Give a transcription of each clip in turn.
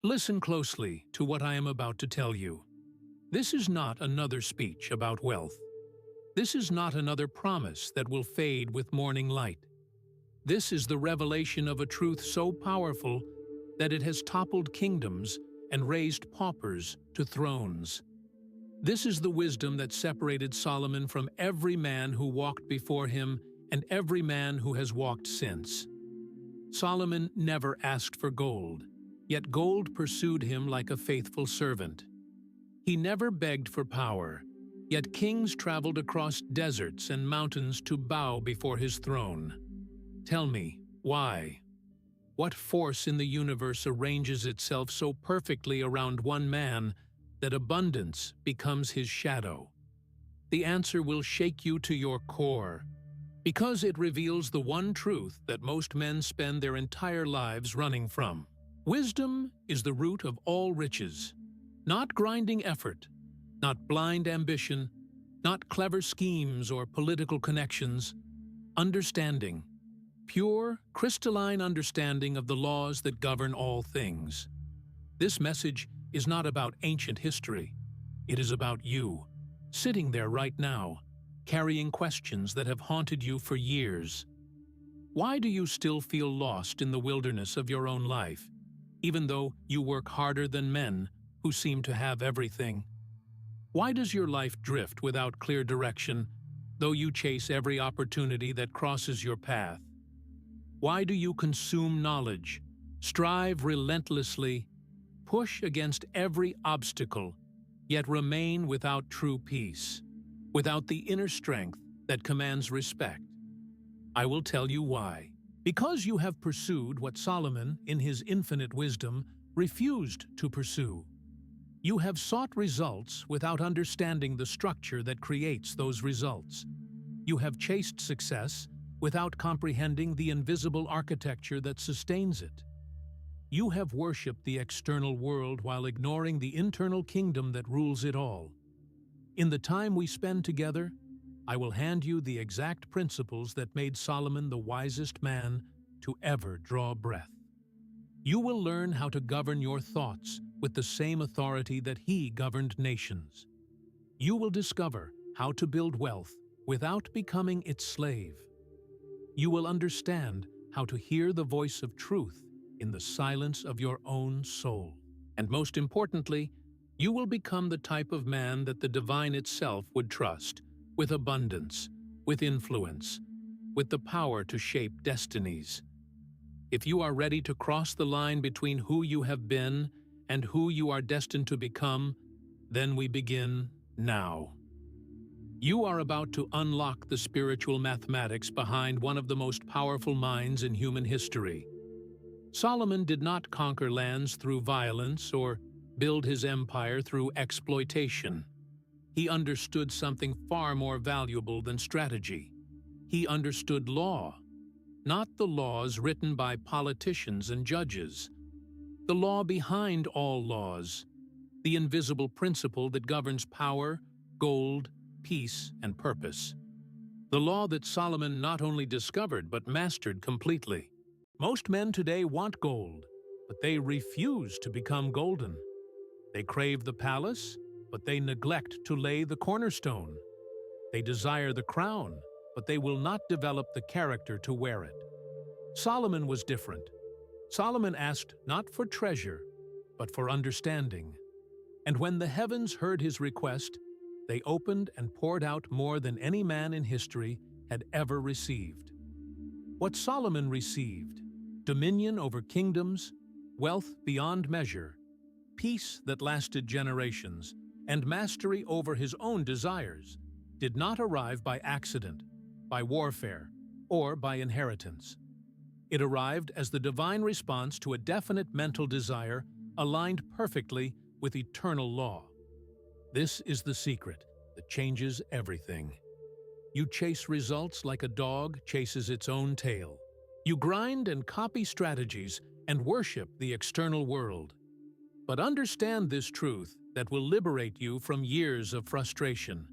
Listen closely to what I am about to tell you. This is not another speech about wealth. This is not another promise that will fade with morning light. This is the revelation of a truth so powerful that it has toppled kingdoms and raised paupers to thrones. This is the wisdom that separated Solomon from every man who walked before him and every man who has walked since. Solomon never asked for gold, yet gold pursued him like a faithful servant. He never begged for power, yet kings traveled across deserts and mountains to bow before his throne. Tell me, why? What force in the universe arranges itself so perfectly around one man that abundance becomes his shadow? The answer will shake you to your core, because it reveals the one truth that most men spend their entire lives running from. Wisdom is the root of all riches, not grinding effort, not blind ambition, not clever schemes or political connections. Understanding, pure, crystalline understanding of the laws that govern all things. This message is not about ancient history. It is about you, sitting there right now, carrying questions that have haunted you for years. Why do you still feel lost in the wilderness of your own life, even though you work harder than men who seem to have everything? Why does your life drift without clear direction, though you chase every opportunity that crosses your path? Why do you consume knowledge, strive relentlessly, push against every obstacle, yet remain without true peace, without the inner strength that commands respect? I will tell you why. Because you have pursued what Solomon, in his infinite wisdom, refused to pursue. You have sought results without understanding the structure that creates those results. You have chased success without comprehending the invisible architecture that sustains it. You have worshipped the external world while ignoring the internal kingdom that rules it all. In the time we spend together, I will hand you the exact principles that made Solomon the wisest man to ever draw breath. You will learn how to govern your thoughts with the same authority that he governed nations. You will discover how to build wealth without becoming its slave. You will understand how to hear the voice of truth in the silence of your own soul. And most importantly, you will become the type of man that the divine itself would trust, with abundance, with influence, with the power to shape destinies. If you are ready to cross the line between who you have been and who you are destined to become, then we begin now. You are about to unlock the spiritual mathematics behind one of the most powerful minds in human history. Solomon did not conquer lands through violence or build his empire through exploitation. He understood something far more valuable than strategy. He understood law, not the laws written by politicians and judges. The law behind all laws, the invisible principle that governs power, gold, peace, and purpose. The law that Solomon not only discovered but mastered completely. Most men today want gold, but they refuse to become golden. They crave the palace, but they neglect to lay the cornerstone. They desire the crown, but they will not develop the character to wear it. Solomon was different. Solomon asked not for treasure, but for understanding. And when the heavens heard his request, they opened and poured out more than any man in history had ever received. What Solomon received, dominion over kingdoms, wealth beyond measure, peace that lasted generations, and mastery over his own desires, did not arrive by accident, by warfare, or by inheritance. It arrived as the divine response to a definite mental desire aligned perfectly with eternal law. This is the secret that changes everything. You chase results like a dog chases its own tail. You grind and copy strategies and worship the external world. But understand this truth that will liberate you from years of frustration.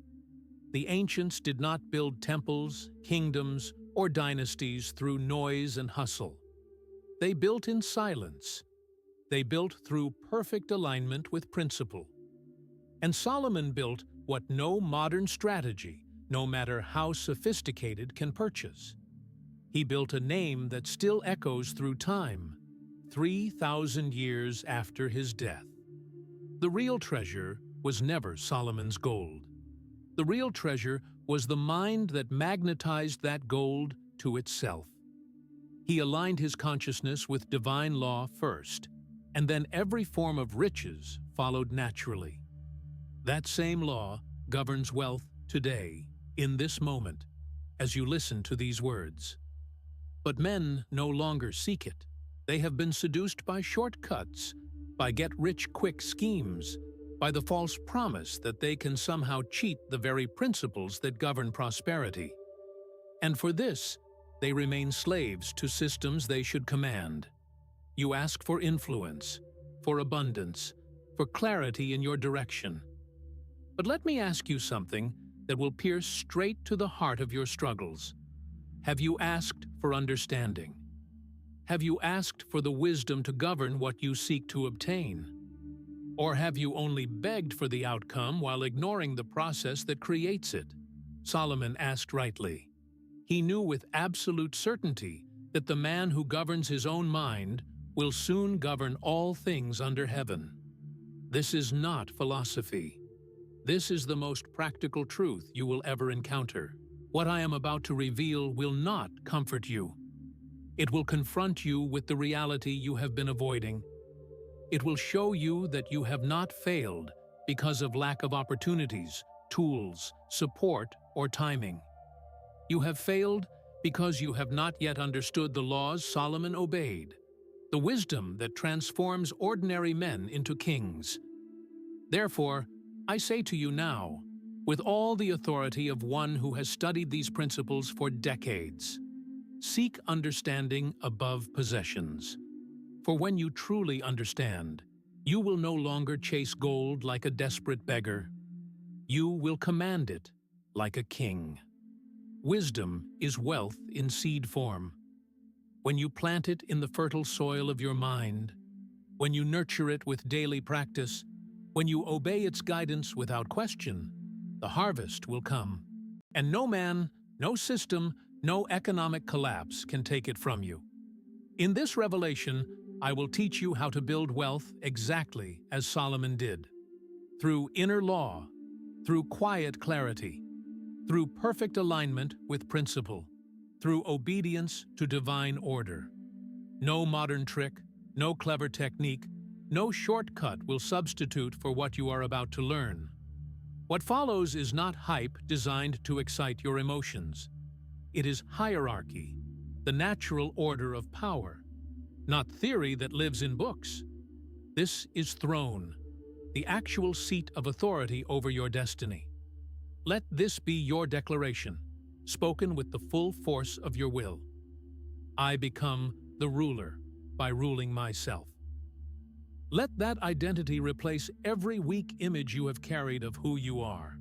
The ancients did not build temples, kingdoms, or dynasties through noise and hustle. They built in silence. they built through perfect alignment with principle. And Solomon built what no modern strategy, no matter how sophisticated, can purchase. He built a name that still echoes through time, 3,000 years after his death. The real treasure was never Solomon's gold. The real treasure was the mind that magnetized that gold to itself. He aligned his consciousness with divine law first, and then every form of riches followed naturally. That same law governs wealth today, in this moment, as you listen to these words. But men no longer seek it. They have been seduced by shortcuts, by get-rich-quick schemes, by the false promise that they can somehow cheat the very principles that govern prosperity. And for this, they remain slaves to systems they should command. You ask for influence, for abundance, for clarity in your direction. But let me ask you something that will pierce straight to the heart of your struggles. Have you asked for understanding? Have you asked for the wisdom to govern what you seek to obtain? Or have you only begged for the outcome while ignoring the process that creates it? Solomon asked rightly. He knew with absolute certainty that the man who governs his own mind will soon govern all things under heaven. This is not philosophy. This is the most practical truth you will ever encounter. What I am about to reveal will not comfort you. It will confront you with the reality you have been avoiding. It will show you that you have not failed because of lack of opportunities, tools, support, or timing. You have failed because you have not yet understood the laws Solomon obeyed, the wisdom that transforms ordinary men into kings. Therefore, I say to you now, with all the authority of one who has studied these principles for decades, seek understanding above possessions. For when you truly understand, you will no longer chase gold like a desperate beggar. You will command it like a king. Wisdom is wealth in seed form. When you plant it in the fertile soil of your mind, when you nurture it with daily practice, when you obey its guidance without question, the harvest will come. And no man, no system, no economic collapse can take it from you. In this revelation, I will teach you how to build wealth exactly as Solomon did, through inner law, through quiet clarity, through perfect alignment with principle, through obedience to divine order. No modern trick, no clever technique, no shortcut will substitute for what you are about to learn. What follows is not hype designed to excite your emotions. It is hierarchy, the natural order of power, not theory that lives in books. This is throne, the actual seat of authority over your destiny. Let this be your declaration, spoken with the full force of your will. I become the ruler by ruling myself. Let that identity replace every weak image you have carried of who you are.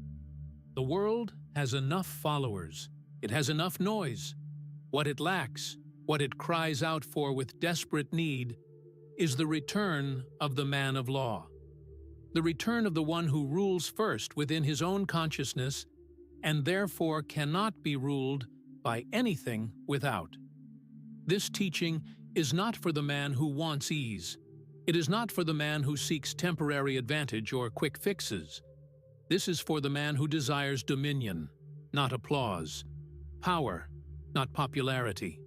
The world has enough followers. It has enough noise. What it lacks, what it cries out for with desperate need, is the return of the man of law. The return of the one who rules first within his own consciousness and therefore cannot be ruled by anything without. This teaching is not for the man who wants ease. It is not for the man who seeks temporary advantage or quick fixes. This is for the man who desires dominion, not applause, power, not popularity,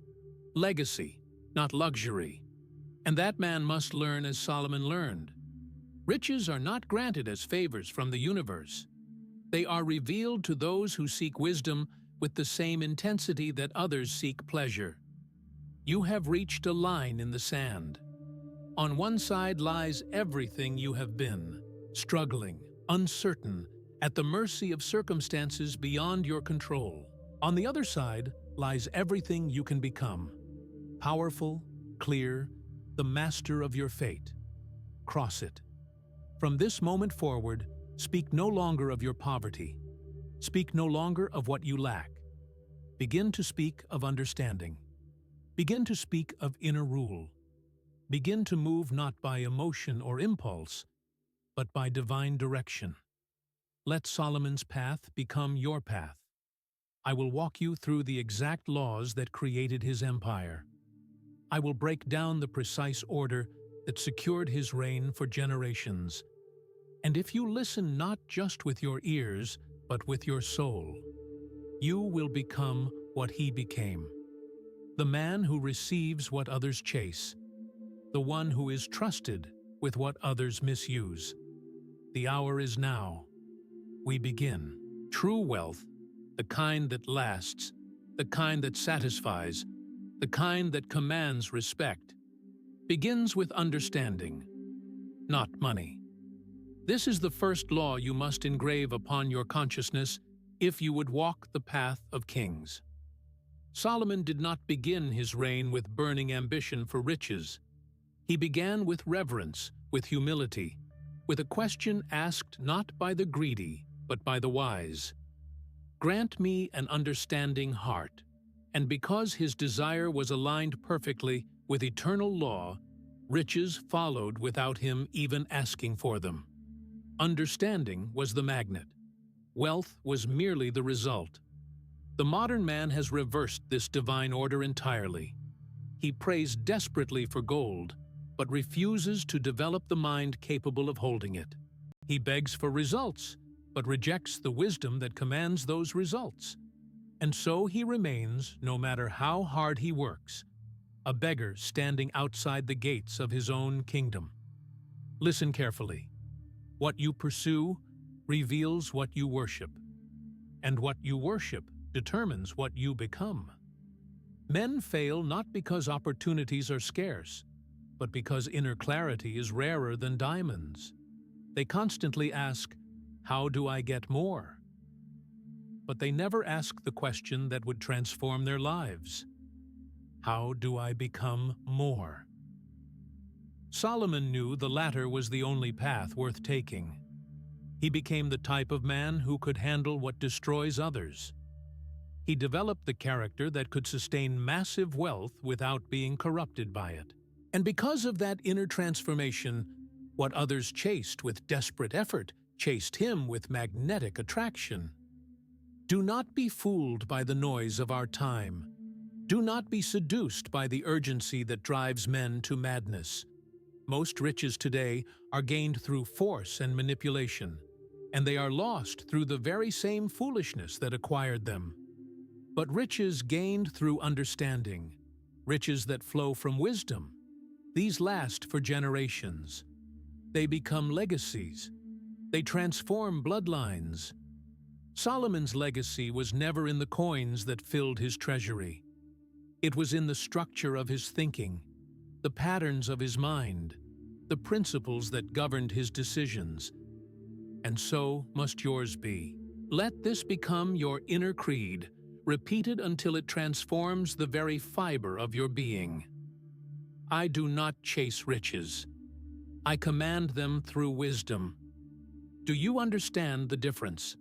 legacy, not luxury. And that man must learn as Solomon learned. Riches are not granted as favors from the universe. They are revealed to those who seek wisdom with the same intensity that others seek pleasure. You have reached a line in the sand. On one side lies everything you have been, struggling, uncertain, at the mercy of circumstances beyond your control. On the other side lies everything you can become, powerful, clear, the master of your fate. Cross it. From this moment forward, speak no longer of your poverty. Speak no longer of what you lack. Begin to speak of understanding. Begin to speak of inner rule. Begin to move not by emotion or impulse, but by divine direction. Let Solomon's path become your path. I will walk you through the exact laws that created his empire. I will break down the precise order that secured his reign for generations. And if you listen not just with your ears, but with your soul, you will become what he became. The man who receives what others chase, the one who is trusted with what others misuse. The hour is now. We begin. True wealth, the kind that lasts, the kind that satisfies, the kind that commands respect, begins with understanding, not money. This is the first law you must engrave upon your consciousness if you would walk the path of kings. Solomon did not begin his reign with burning ambition for riches. He began with reverence, with humility, with a question asked not by the greedy, but by the wise. Grant me an understanding heart. And because his desire was aligned perfectly with eternal law, riches followed without him even asking for them. Understanding was the magnet. Wealth was merely the result. The modern man has reversed this divine order entirely. He prays desperately for gold, but refuses to develop the mind capable of holding it. He begs for results, but rejects the wisdom that commands those results. And so he remains, no matter how hard he works, a beggar standing outside the gates of his own kingdom. Listen carefully. What you pursue reveals what you worship, and what you worship determines what you become. Men fail not because opportunities are scarce, but because inner clarity is rarer than diamonds. They constantly ask, "How do I get more?" But they never ask the question that would transform their lives. How do I become more? Solomon knew the latter was the only path worth taking. He became the type of man who could handle what destroys others. He developed the character that could sustain massive wealth without being corrupted by it. And because of that inner transformation, what others chased with desperate effort chased him with magnetic attraction. Do not be fooled by the noise of our time. Do not be seduced by the urgency that drives men to madness. Most riches today are gained through force and manipulation, and they are lost through the very same foolishness that acquired them. But riches gained through understanding, riches that flow from wisdom, these last for generations. They become legacies. They transform bloodlines. Solomon's legacy was never in the coins that filled his treasury. It was in the structure of his thinking, the patterns of his mind, the principles that governed his decisions. And so must yours be. Let this become your inner creed, repeated until it transforms the very fiber of your being. I do not chase riches. I command them through wisdom. Do you understand the difference?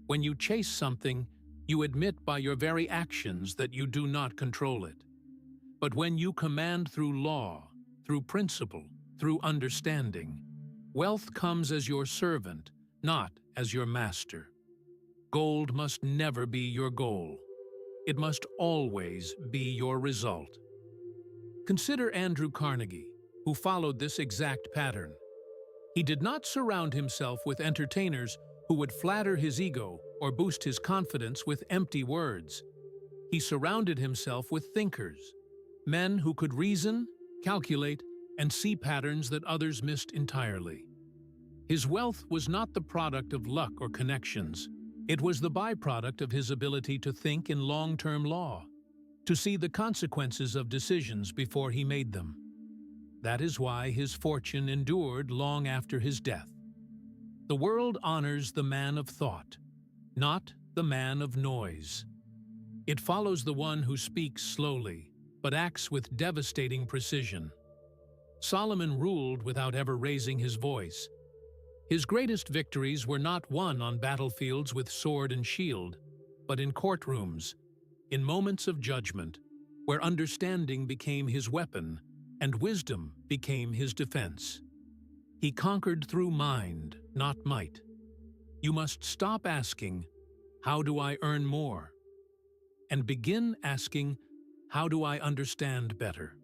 When you chase something, you admit by your very actions that you do not control it. But when you command through law, through principle, through understanding, wealth comes as your servant, not as your master. Gold must never be your goal. It must always be your result. Consider Andrew Carnegie, who followed this exact pattern. He did not surround himself with entertainers who would flatter his ego or boost his confidence with empty words. He surrounded himself with thinkers, men who could reason, calculate, and see patterns that others missed entirely. His wealth was not the product of luck or connections. It was the byproduct of his ability to think in long-term law, to see the consequences of decisions before he made them. That is why his fortune endured long after his death. The world honors the man of thought, not the man of noise. It follows the one who speaks slowly, but acts with devastating precision. Solomon ruled without ever raising his voice. His greatest victories were not won on battlefields with sword and shield, but in courtrooms, in moments of judgment, where understanding became his weapon and wisdom became his defense. He conquered through mind, not might. You must stop asking, "How do I earn more?" and begin asking, "How do I understand better?"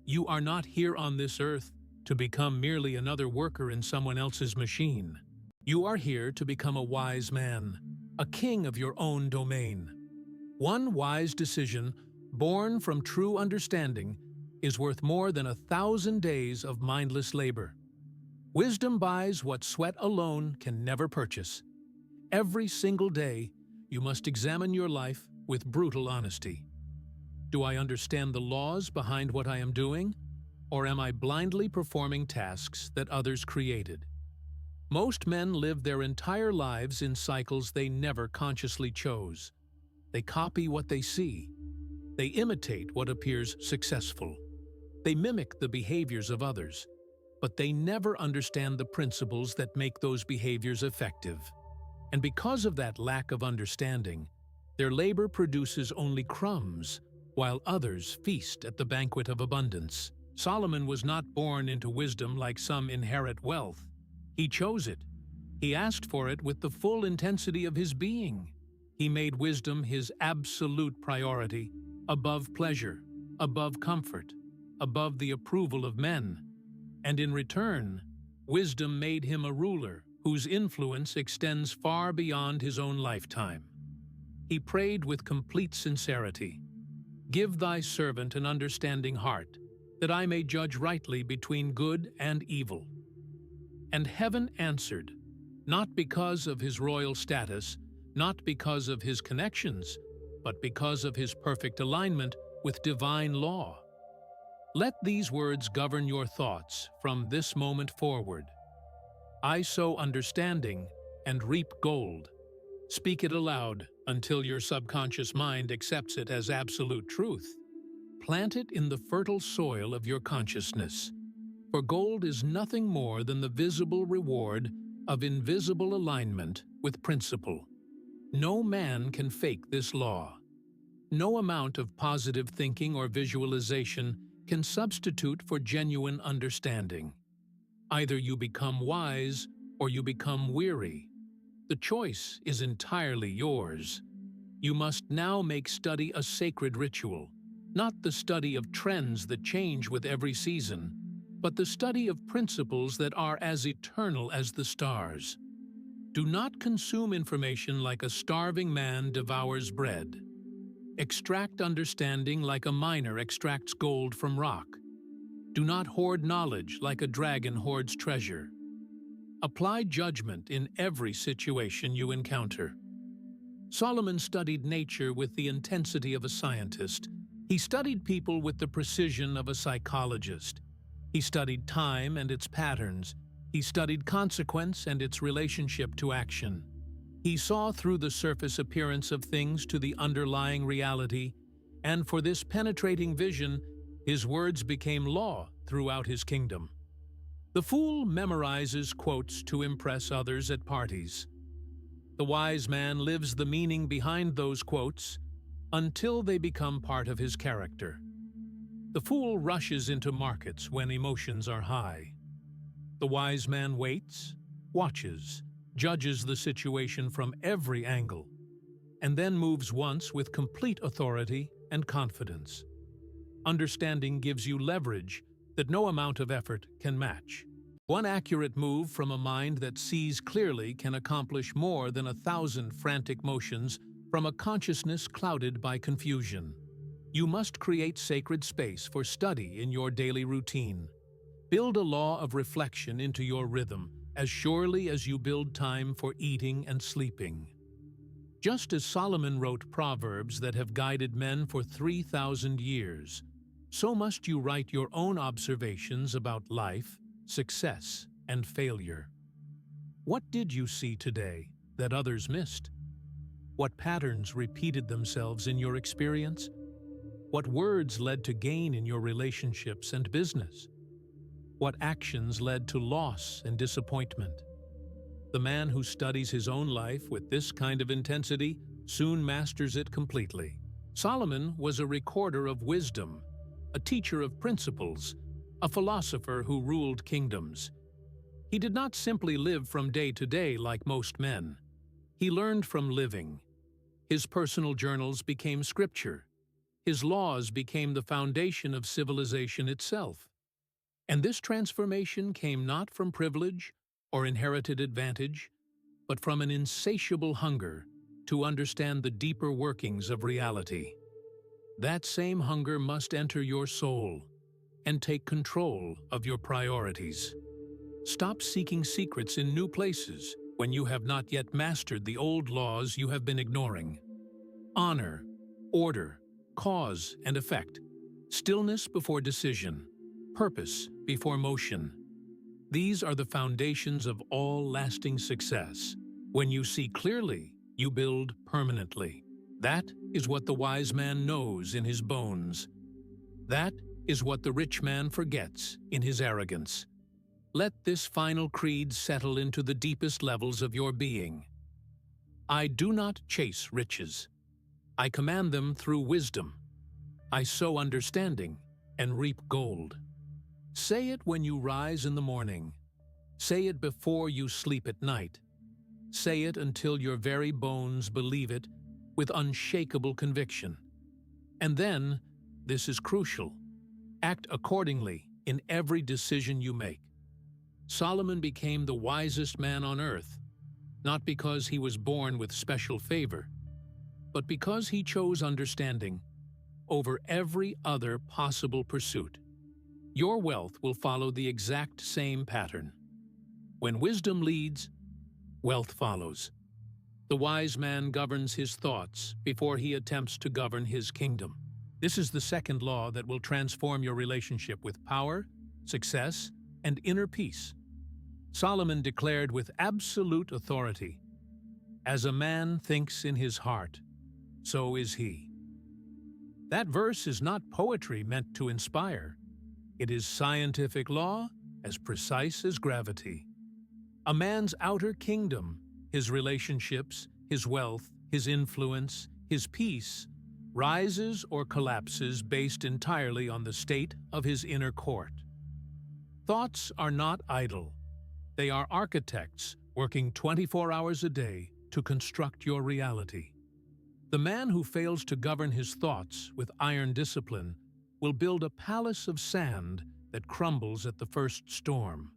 You are not here on this earth to become merely another worker in someone else's machine. You are here to become a wise man, a king of your own domain. One wise decision, born from true understanding, is worth more than 1,000 days of mindless labor. Wisdom buys what sweat alone can never purchase. Every single day, you must examine your life with brutal honesty. Do I understand the laws behind what I am doing, or am I blindly performing tasks that others created? Most men live their entire lives in cycles they never consciously chose. They copy what they see. They imitate what appears successful. They mimic the behaviors of others, but they never understand the principles that make those behaviors effective. And because of that lack of understanding, their labor produces only crumbs, while others feast at the banquet of abundance. Solomon was not born into wisdom like some inherit wealth. He chose it. He asked for it with the full intensity of his being. He made wisdom his absolute priority, above pleasure, above comfort, above the approval of men. And in return, wisdom made him a ruler whose influence extends far beyond his own lifetime. He prayed with complete sincerity, "Give thy servant an understanding heart, that I may judge rightly between good and evil." And heaven answered, not because of his royal status, not because of his connections, but because of his perfect alignment with divine law. Let these words govern your thoughts from this moment forward. I sow understanding and reap gold. Speak it aloud until your subconscious mind accepts it as absolute truth. Plant it in the fertile soil of your consciousness, for gold is nothing more than the visible reward of invisible alignment with principle. No man can fake this law. No amount of positive thinking or visualization can substitute for genuine understanding. Either you become wise or you become weary. The choice is entirely yours. You must now make study a sacred ritual, not the study of trends that change with every season, but the study of principles that are as eternal as the stars. Do not consume information like a starving man devours bread. Extract understanding like a miner extracts gold from rock. Do not hoard knowledge like a dragon hoards treasure. Apply judgment in every situation you encounter. Solomon studied nature with the intensity of a scientist. He studied people with the precision of a psychologist. He studied time and its patterns. He studied consequence and its relationship to action. He saw through the surface appearance of things to the underlying reality, and for this penetrating vision, his words became law throughout his kingdom. The fool memorizes quotes to impress others at parties. The wise man lives the meaning behind those quotes until they become part of his character. The fool rushes into markets when emotions are high. The wise man waits, watches, judges the situation from every angle, and then moves once with complete authority and confidence. Understanding gives you leverage that no amount of effort can match. One accurate move from a mind that sees clearly can accomplish more than 1,000 frantic motions from a consciousness clouded by confusion. You must create sacred space for study in your daily routine. Build a law of reflection into your rhythm as surely as you build time for eating and sleeping. Just as Solomon wrote proverbs that have guided men for 3,000 years, so must you write your own observations about life, success, and failure. What did you see today that others missed? What patterns repeated themselves in your experience? What words led to gain in your relationships and business? What actions led to loss and disappointment? The man who studies his own life with this kind of intensity soon masters it completely. Solomon was a recorder of wisdom, a teacher of principles, a philosopher who ruled kingdoms. He did not simply live from day to day like most men. He learned from living. His personal journals became scripture. His laws became the foundation of civilization itself. And this transformation came not from privilege or inherited advantage, but from an insatiable hunger to understand the deeper workings of reality. That same hunger must enter your soul and take control of your priorities. Stop seeking secrets in new places when you have not yet mastered the old laws you have been ignoring. Honor, order, cause and effect, stillness before decision, purpose before motion. These are the foundations of all lasting success. When you see clearly, you build permanently. That is what the wise man knows in his bones. That is what the rich man forgets in his arrogance. Let this final creed settle into the deepest levels of your being. I do not chase riches. I command them through wisdom. I sow understanding and reap gold. Say it when you rise in the morning. Say it before you sleep at night. Say it until your very bones believe it with unshakable conviction. And then, this is crucial, act accordingly in every decision you make. Solomon became the wisest man on earth, not because he was born with special favor, but because he chose understanding over every other possible pursuit. Your wealth will follow the exact same pattern. When wisdom leads, wealth follows. The wise man governs his thoughts before he attempts to govern his kingdom. This is the second law that will transform your relationship with power, success, and inner peace. Solomon declared with absolute authority, "As a man thinks in his heart, so is he." That verse is not poetry meant to inspire. It is scientific law as precise as gravity. A man's outer kingdom, his relationships, his wealth, his influence, his peace, rises or collapses based entirely on the state of his inner court. Thoughts are not idle. They are architects working 24 hours a day to construct your reality. The man who fails to govern his thoughts with iron discipline will build a palace of sand that crumbles at the first storm.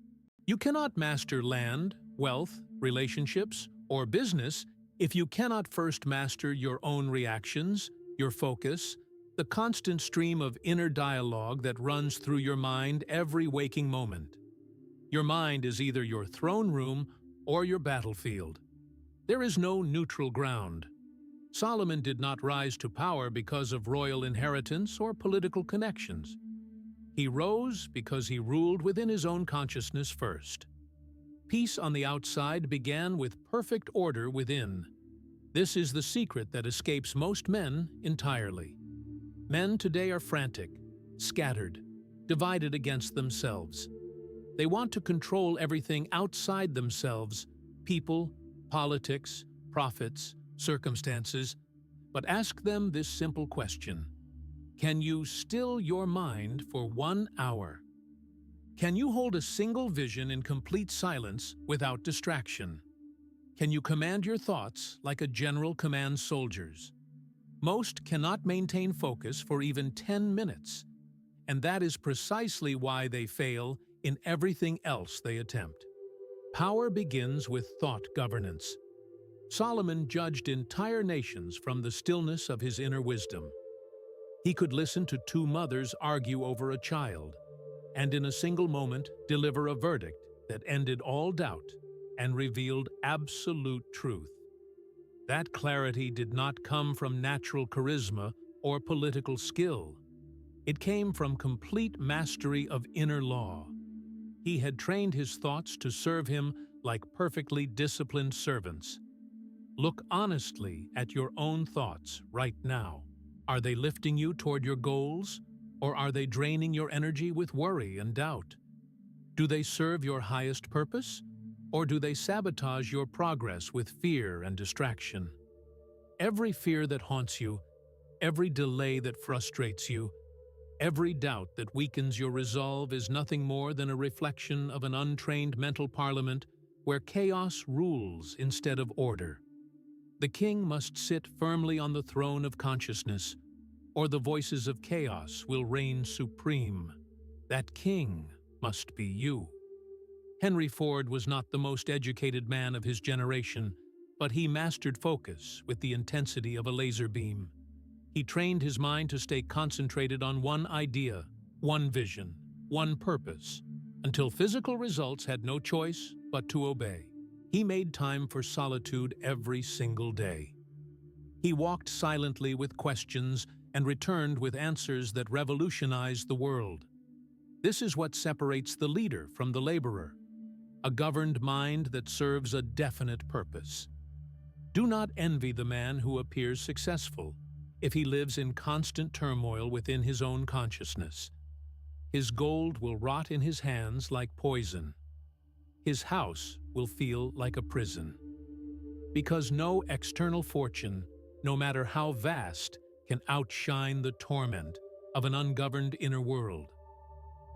You cannot master land, wealth, relationships, or business if you cannot first master your own reactions, your focus, the constant stream of inner dialogue that runs through your mind every waking moment. Your mind is either your throne room or your battlefield. There is no neutral ground. Solomon did not rise to power because of royal inheritance or political connections. He rose because he ruled within his own consciousness first. Peace on the outside began with perfect order within. This is the secret that escapes most men entirely. Men today are frantic, scattered, divided against themselves. They want to control everything outside themselves: people, politics, profits, circumstances. But ask them this simple question: can you still your mind for 1 hour? Can you hold a single vision in complete silence without distraction? Can you command your thoughts like a general commands soldiers? Most cannot maintain focus for even 10 minutes, and that is precisely why they fail in everything else they attempt. Power begins with thought governance. Solomon judged entire nations from the stillness of his inner wisdom. He could listen to two mothers argue over a child, and in a single moment deliver a verdict that ended all doubt and revealed absolute truth. That clarity did not come from natural charisma or political skill. It came from complete mastery of inner law. He had trained his thoughts to serve him like perfectly disciplined servants. Look honestly at your own thoughts right now. Are they lifting you toward your goals, or are they draining your energy with worry and doubt? Do they serve your highest purpose, or do they sabotage your progress with fear and distraction? Every fear that haunts you, every delay that frustrates you, Every doubt that weakens your resolve is nothing more than a reflection of an untrained mental parliament where chaos rules instead of order. The king must sit firmly on the throne of consciousness, or the voices of chaos will reign supreme. That king must be you. Henry Ford was not the most educated man of his generation, but he mastered focus with the intensity of a laser beam. He trained his mind to stay concentrated on one idea, one vision, one purpose, until physical results had no choice but to obey. He made time for solitude every single day. He walked silently with questions and returned with answers that revolutionized the world. This is what separates the leader from the laborer, a governed mind that serves a definite purpose. Do not envy the man who appears successful if he lives in constant turmoil within his own consciousness. His gold will rot in his hands like poison. His house will feel like a prison. Because no external fortune, no matter how vast, can outshine the torment of an ungoverned inner world.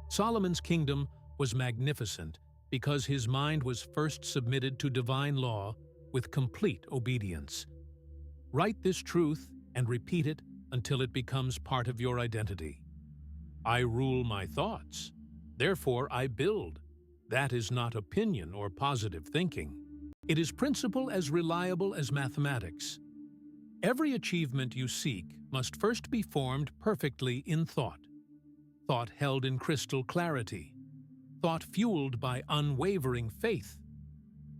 Solomon's kingdom was magnificent because his mind was first submitted to divine law with complete obedience. Write this truth and repeat it until it becomes part of your identity. I rule my thoughts, therefore I build. That is not opinion or positive thinking. It is principle as reliable as mathematics. Every achievement you seek must first be formed perfectly in thought. Thought held in crystal clarity. Thought fueled by unwavering faith.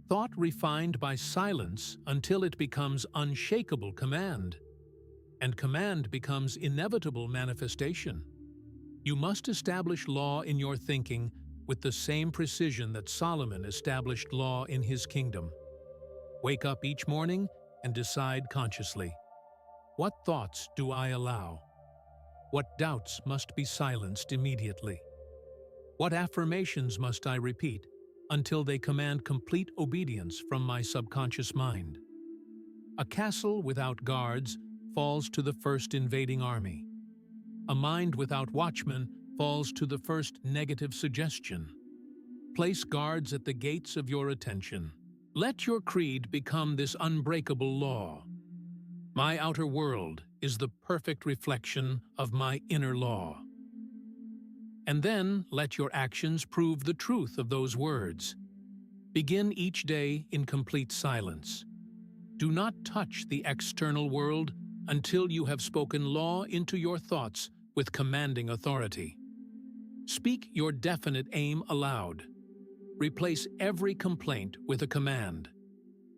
Thought refined by silence until it becomes unshakable command. And command becomes inevitable manifestation. You must establish law in your thinking with the same precision that Solomon established law in his kingdom. Wake up each morning and decide consciously, what thoughts do I allow? What doubts must be silenced immediately? What affirmations must I repeat until they command complete obedience from my subconscious mind? A castle without guards falls to the first invading army. A mind without watchmen falls to the first negative suggestion. Place guards at the gates of your attention. Let your creed become this unbreakable law. My outer world is the perfect reflection of my inner law. And then let your actions prove the truth of those words. Begin each day in complete silence. Do not touch the external world until you have spoken law into your thoughts with commanding authority. Speak your definite aim aloud. Replace every complaint with a command.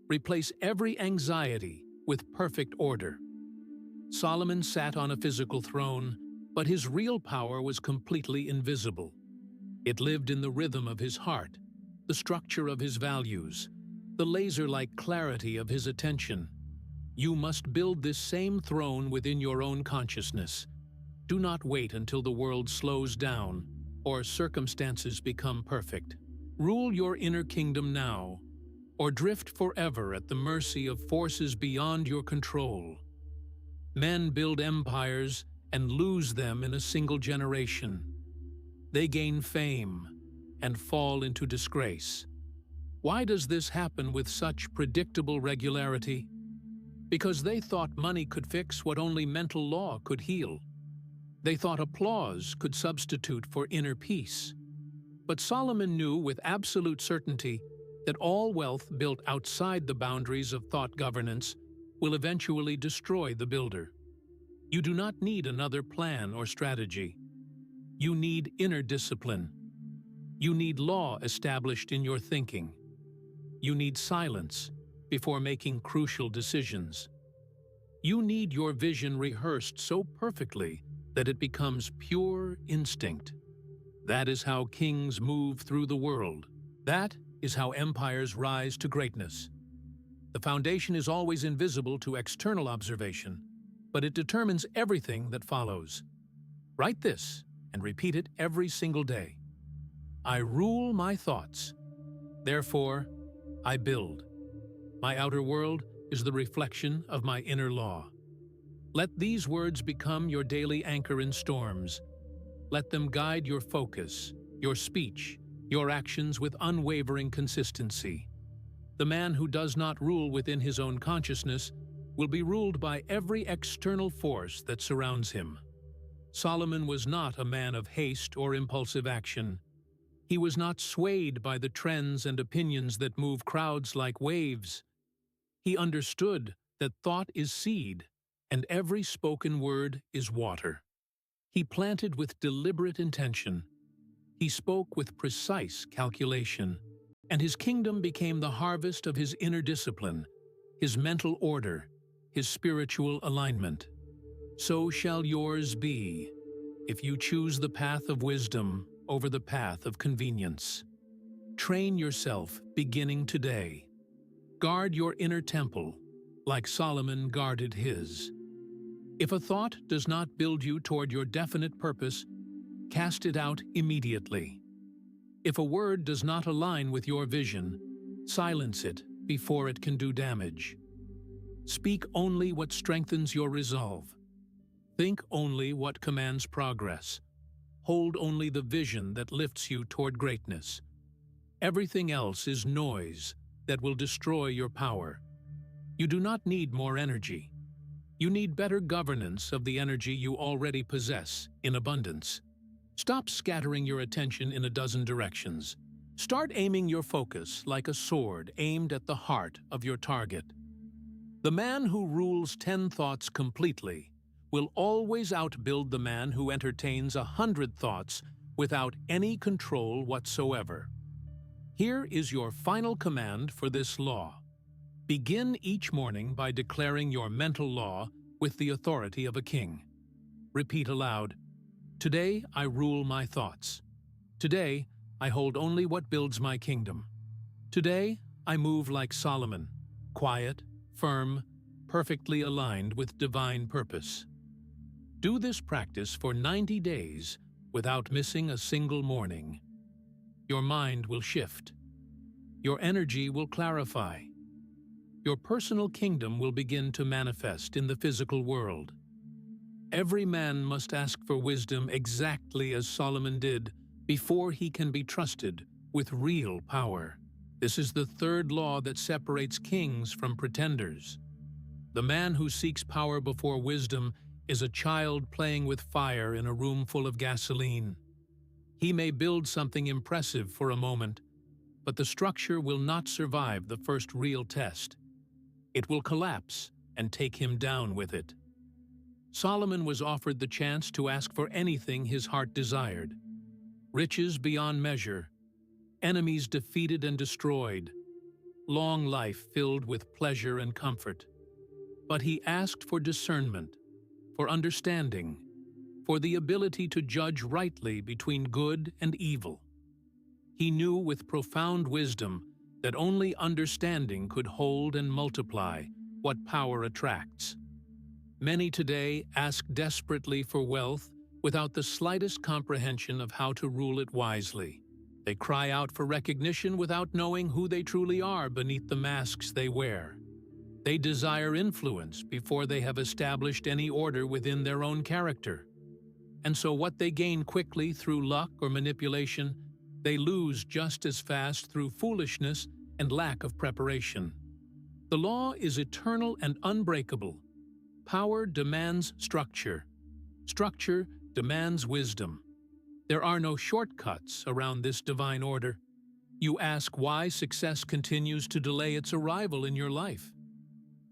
Replace every anxiety with perfect order. Solomon sat on a physical throne, but his real power was completely invisible. It lived in the rhythm of his heart, the structure of his values, the laser-like clarity of his attention. You must build this same throne within your own consciousness. Do not wait until the world slows down or circumstances become perfect. Rule your inner kingdom now, or drift forever at the mercy of forces beyond your control. Men build empires and lose them in a single generation. They gain fame and fall into disgrace. Why does this happen with such predictable regularity? Because they thought money could fix what only mental law could heal. They thought applause could substitute for inner peace. But Solomon knew with absolute certainty that all wealth built outside the boundaries of thought governance will eventually destroy the builder. You do not need another plan or strategy. You need inner discipline. You need law established in your thinking. You need silence before making crucial decisions. You need your vision rehearsed so perfectly that it becomes pure instinct. That is how kings move through the world. That is how empires rise to greatness. The foundation is always invisible to external observation, but it determines everything that follows. Write this and repeat it every single day. I rule my thoughts. Therefore, I build. My outer world is the reflection of my inner law. Let these words become your daily anchor in storms, Let them guide your focus, your speech, your actions with unwavering consistency. The man who does not rule within his own consciousness will be ruled by every external force that surrounds him. Solomon was not a man of haste or impulsive action. He was not swayed by the trends and opinions that move crowds like waves. He understood that thought is seed, and every spoken word is water. He planted with deliberate intention. He spoke with precise calculation, and his kingdom became the harvest of his inner discipline, his mental order, his spiritual alignment. So shall yours be, if you choose the path of wisdom over the path of convenience. Train yourself beginning today. Guard your inner temple, like Solomon guarded his. If a thought does not build you toward your definite purpose, cast it out immediately. If a word does not align with your vision, silence it before it can do damage. Speak only what strengthens your resolve. Think only what commands progress. Hold only the vision that lifts you toward greatness. Everything else is noise that will destroy your power. You do not need more energy. You need better governance of the energy you already possess in abundance. Stop scattering your attention in a dozen directions. Start aiming your focus like a sword aimed at the heart of your target. The man who rules 10 thoughts completely will always outbuild the man who entertains 100 thoughts without any control whatsoever. Here is your final command for this law. Begin each morning by declaring your mental law with the authority of a king. Repeat aloud, "Today I rule my thoughts. Today I hold only what builds my kingdom. Today I move like Solomon, quiet, firm, perfectly aligned with divine purpose." Do this practice for 90 days without missing a single morning. Your mind will shift. Your energy will clarify. Your personal kingdom will begin to manifest in the physical world. Every man must ask for wisdom exactly as Solomon did before he can be trusted with real power. This is the third law that separates kings from pretenders. The man who seeks power before wisdom is a child playing with fire in a room full of gasoline. He may build something impressive for a moment, but the structure will not survive the first real test. It will collapse and take him down with it. Solomon was offered the chance to ask for anything his heart desired: riches beyond measure, enemies defeated and destroyed, long life filled with pleasure and comfort. But he asked for discernment, for understanding, for the ability to judge rightly between good and evil. He knew with profound wisdom that only understanding could hold and multiply what power attracts. Many today ask desperately for wealth without the slightest comprehension of how to rule it wisely. They cry out for recognition without knowing who they truly are beneath the masks they wear. They desire influence before they have established any order within their own character. And so what they gain quickly through luck or manipulation, they lose just as fast through foolishness and lack of preparation. The law is eternal and unbreakable. Power demands structure. Structure demands wisdom. There are no shortcuts around this divine order. You ask why success continues to delay its arrival in your life.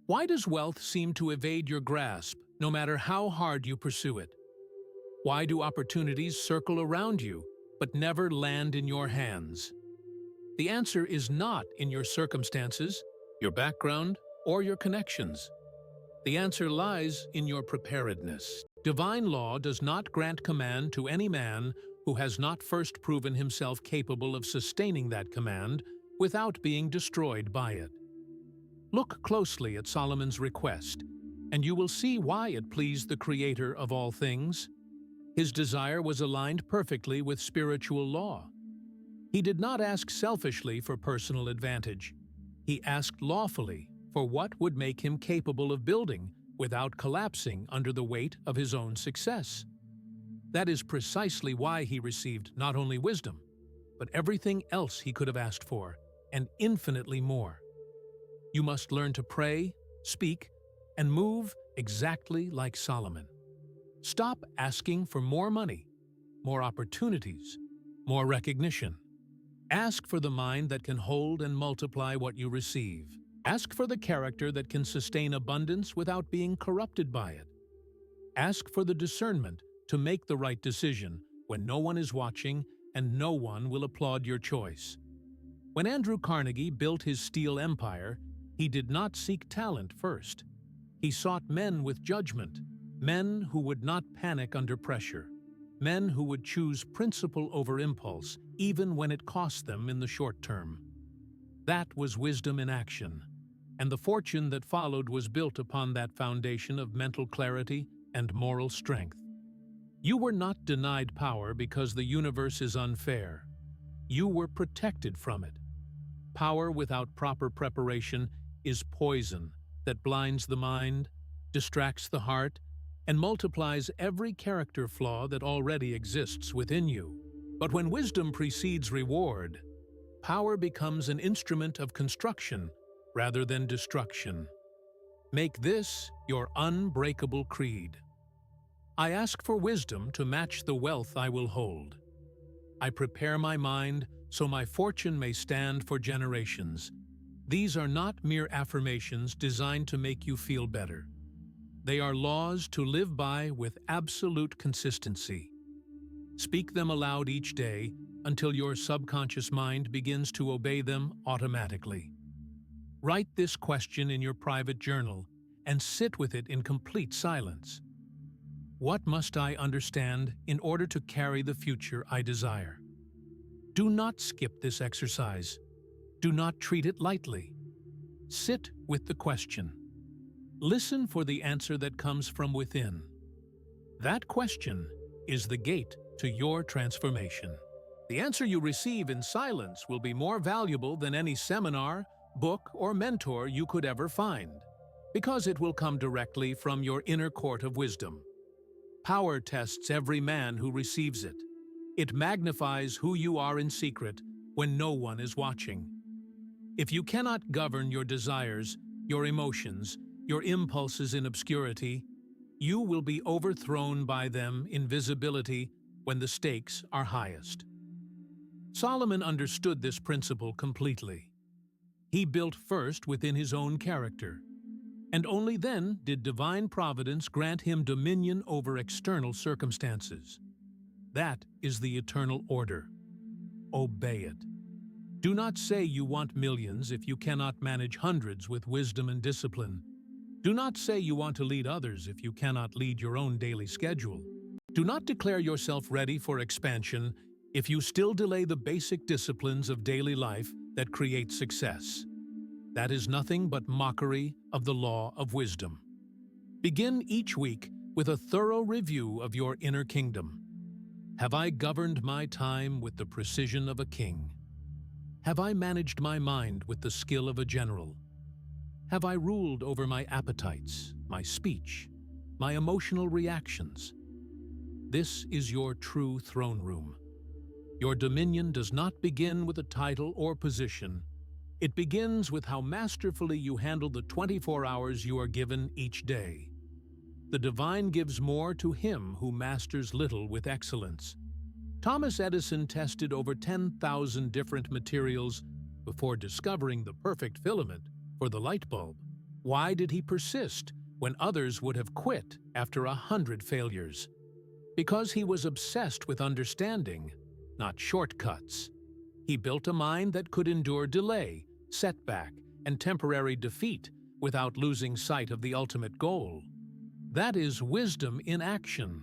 Why does wealth seem to evade your grasp, no matter how hard you pursue it? Why do opportunities circle around you, but never land in your hands? The answer is not in your circumstances, your background, or your connections. The answer lies in your preparedness. Divine law does not grant command to any man who has not first proven himself capable of sustaining that command without being destroyed by it. Look closely at Solomon's request, and you will see why it pleased the Creator of all things. His desire was aligned perfectly with spiritual law. He did not ask selfishly for personal advantage. He asked lawfully for what would make him capable of building without collapsing under the weight of his own success. That is precisely why he received not only wisdom, but everything else he could have asked for, and infinitely more. You must learn to pray, speak, and move exactly like Solomon. Stop asking for more money, more opportunities, more recognition. Ask for the mind that can hold and multiply what you receive. Ask for the character that can sustain abundance without being corrupted by it. Ask for the discernment to make the right decision when no one is watching and no one will applaud your choice. When Andrew Carnegie built his steel empire, he did not seek talent first. He sought men with judgment, men who would not panic under pressure, men who would choose principle over impulse, even when it cost them in the short term. That was wisdom in action, and the fortune that followed was built upon that foundation of mental clarity and moral strength. You were not denied power because the universe is unfair. You were protected from it. Power without proper preparation is poison that blinds the mind, distracts the heart, and multiplies every character flaw that already exists within you. But when wisdom precedes reward, power becomes an instrument of construction rather than destruction. Make this your unbreakable creed. I ask for wisdom to match the wealth I will hold. I prepare my mind so my fortune may stand for generations. These are not mere affirmations designed to make you feel better. They are laws to live by with absolute consistency. Speak them aloud each day until your subconscious mind begins to obey them automatically. Write this question in your private journal and sit with it in complete silence. What must I understand in order to carry the future I desire? Do not skip this exercise. Do not treat it lightly. Sit with the question. Listen for the answer that comes from within. That question is the gate to your transformation. The answer you receive in silence will be more valuable than any seminar, book, or mentor you could ever find, because it will come directly from your inner court of wisdom. Power tests every man who receives it. It magnifies who you are in secret when no one is watching. If you cannot govern your desires, your emotions, your impulses in obscurity, you will be overthrown by them in visibility when the stakes are highest. Solomon understood this principle completely. He built first within his own character, and only then did divine providence grant him dominion over external circumstances. That is the eternal order. Obey it. Do not say you want millions if you cannot manage hundreds with wisdom and discipline. Do not say you want to lead others if you cannot lead your own daily schedule. Do not declare yourself ready for expansion if you still delay the basic disciplines of daily life that create success. That is nothing but mockery of the law of wisdom. Begin each week with a thorough review of your inner kingdom. Have I governed my time with the precision of a king? Have I managed my mind with the skill of a general? Have I ruled over my appetites, my speech, my emotional reactions? This is your true throne room. Your dominion does not begin with a title or position. It begins with how masterfully you handle the 24 hours you are given each day. The divine gives more to him who masters little with excellence. Thomas Edison tested over 10,000 different materials before discovering the perfect filament for the light bulb. Why did he persist when others would have quit after 100 failures? Because he was obsessed with understanding, not shortcuts. He built a mind that could endure delay, setback, and temporary defeat without losing sight of the ultimate goal. That is wisdom in action.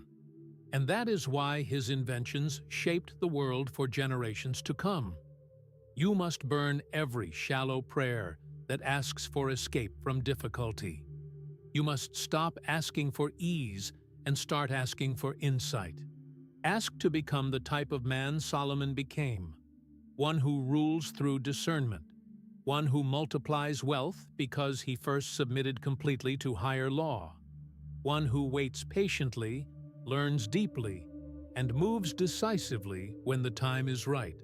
And that is why his inventions shaped the world for generations to come. You must burn every shallow prayer that asks for escape from difficulty. You must stop asking for ease and start asking for insight. Ask to become the type of man Solomon became, one who rules through discernment, one who multiplies wealth because he first submitted completely to higher law, one who waits patiently, learns deeply, and moves decisively when the time is right.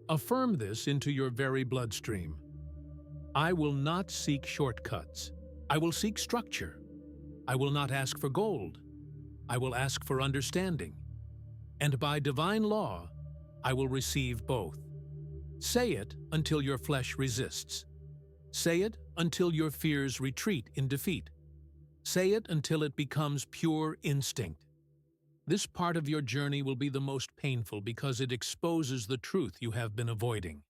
Affirm this into your very bloodstream. I will not seek shortcuts. I will seek structure. I will not ask for gold. I will ask for understanding. And by divine law, I will receive both. Say it until your flesh resists. Say it until your fears retreat in defeat. Say it until it becomes pure instinct. This part of your journey will be the most painful because it exposes the truth you have been avoiding.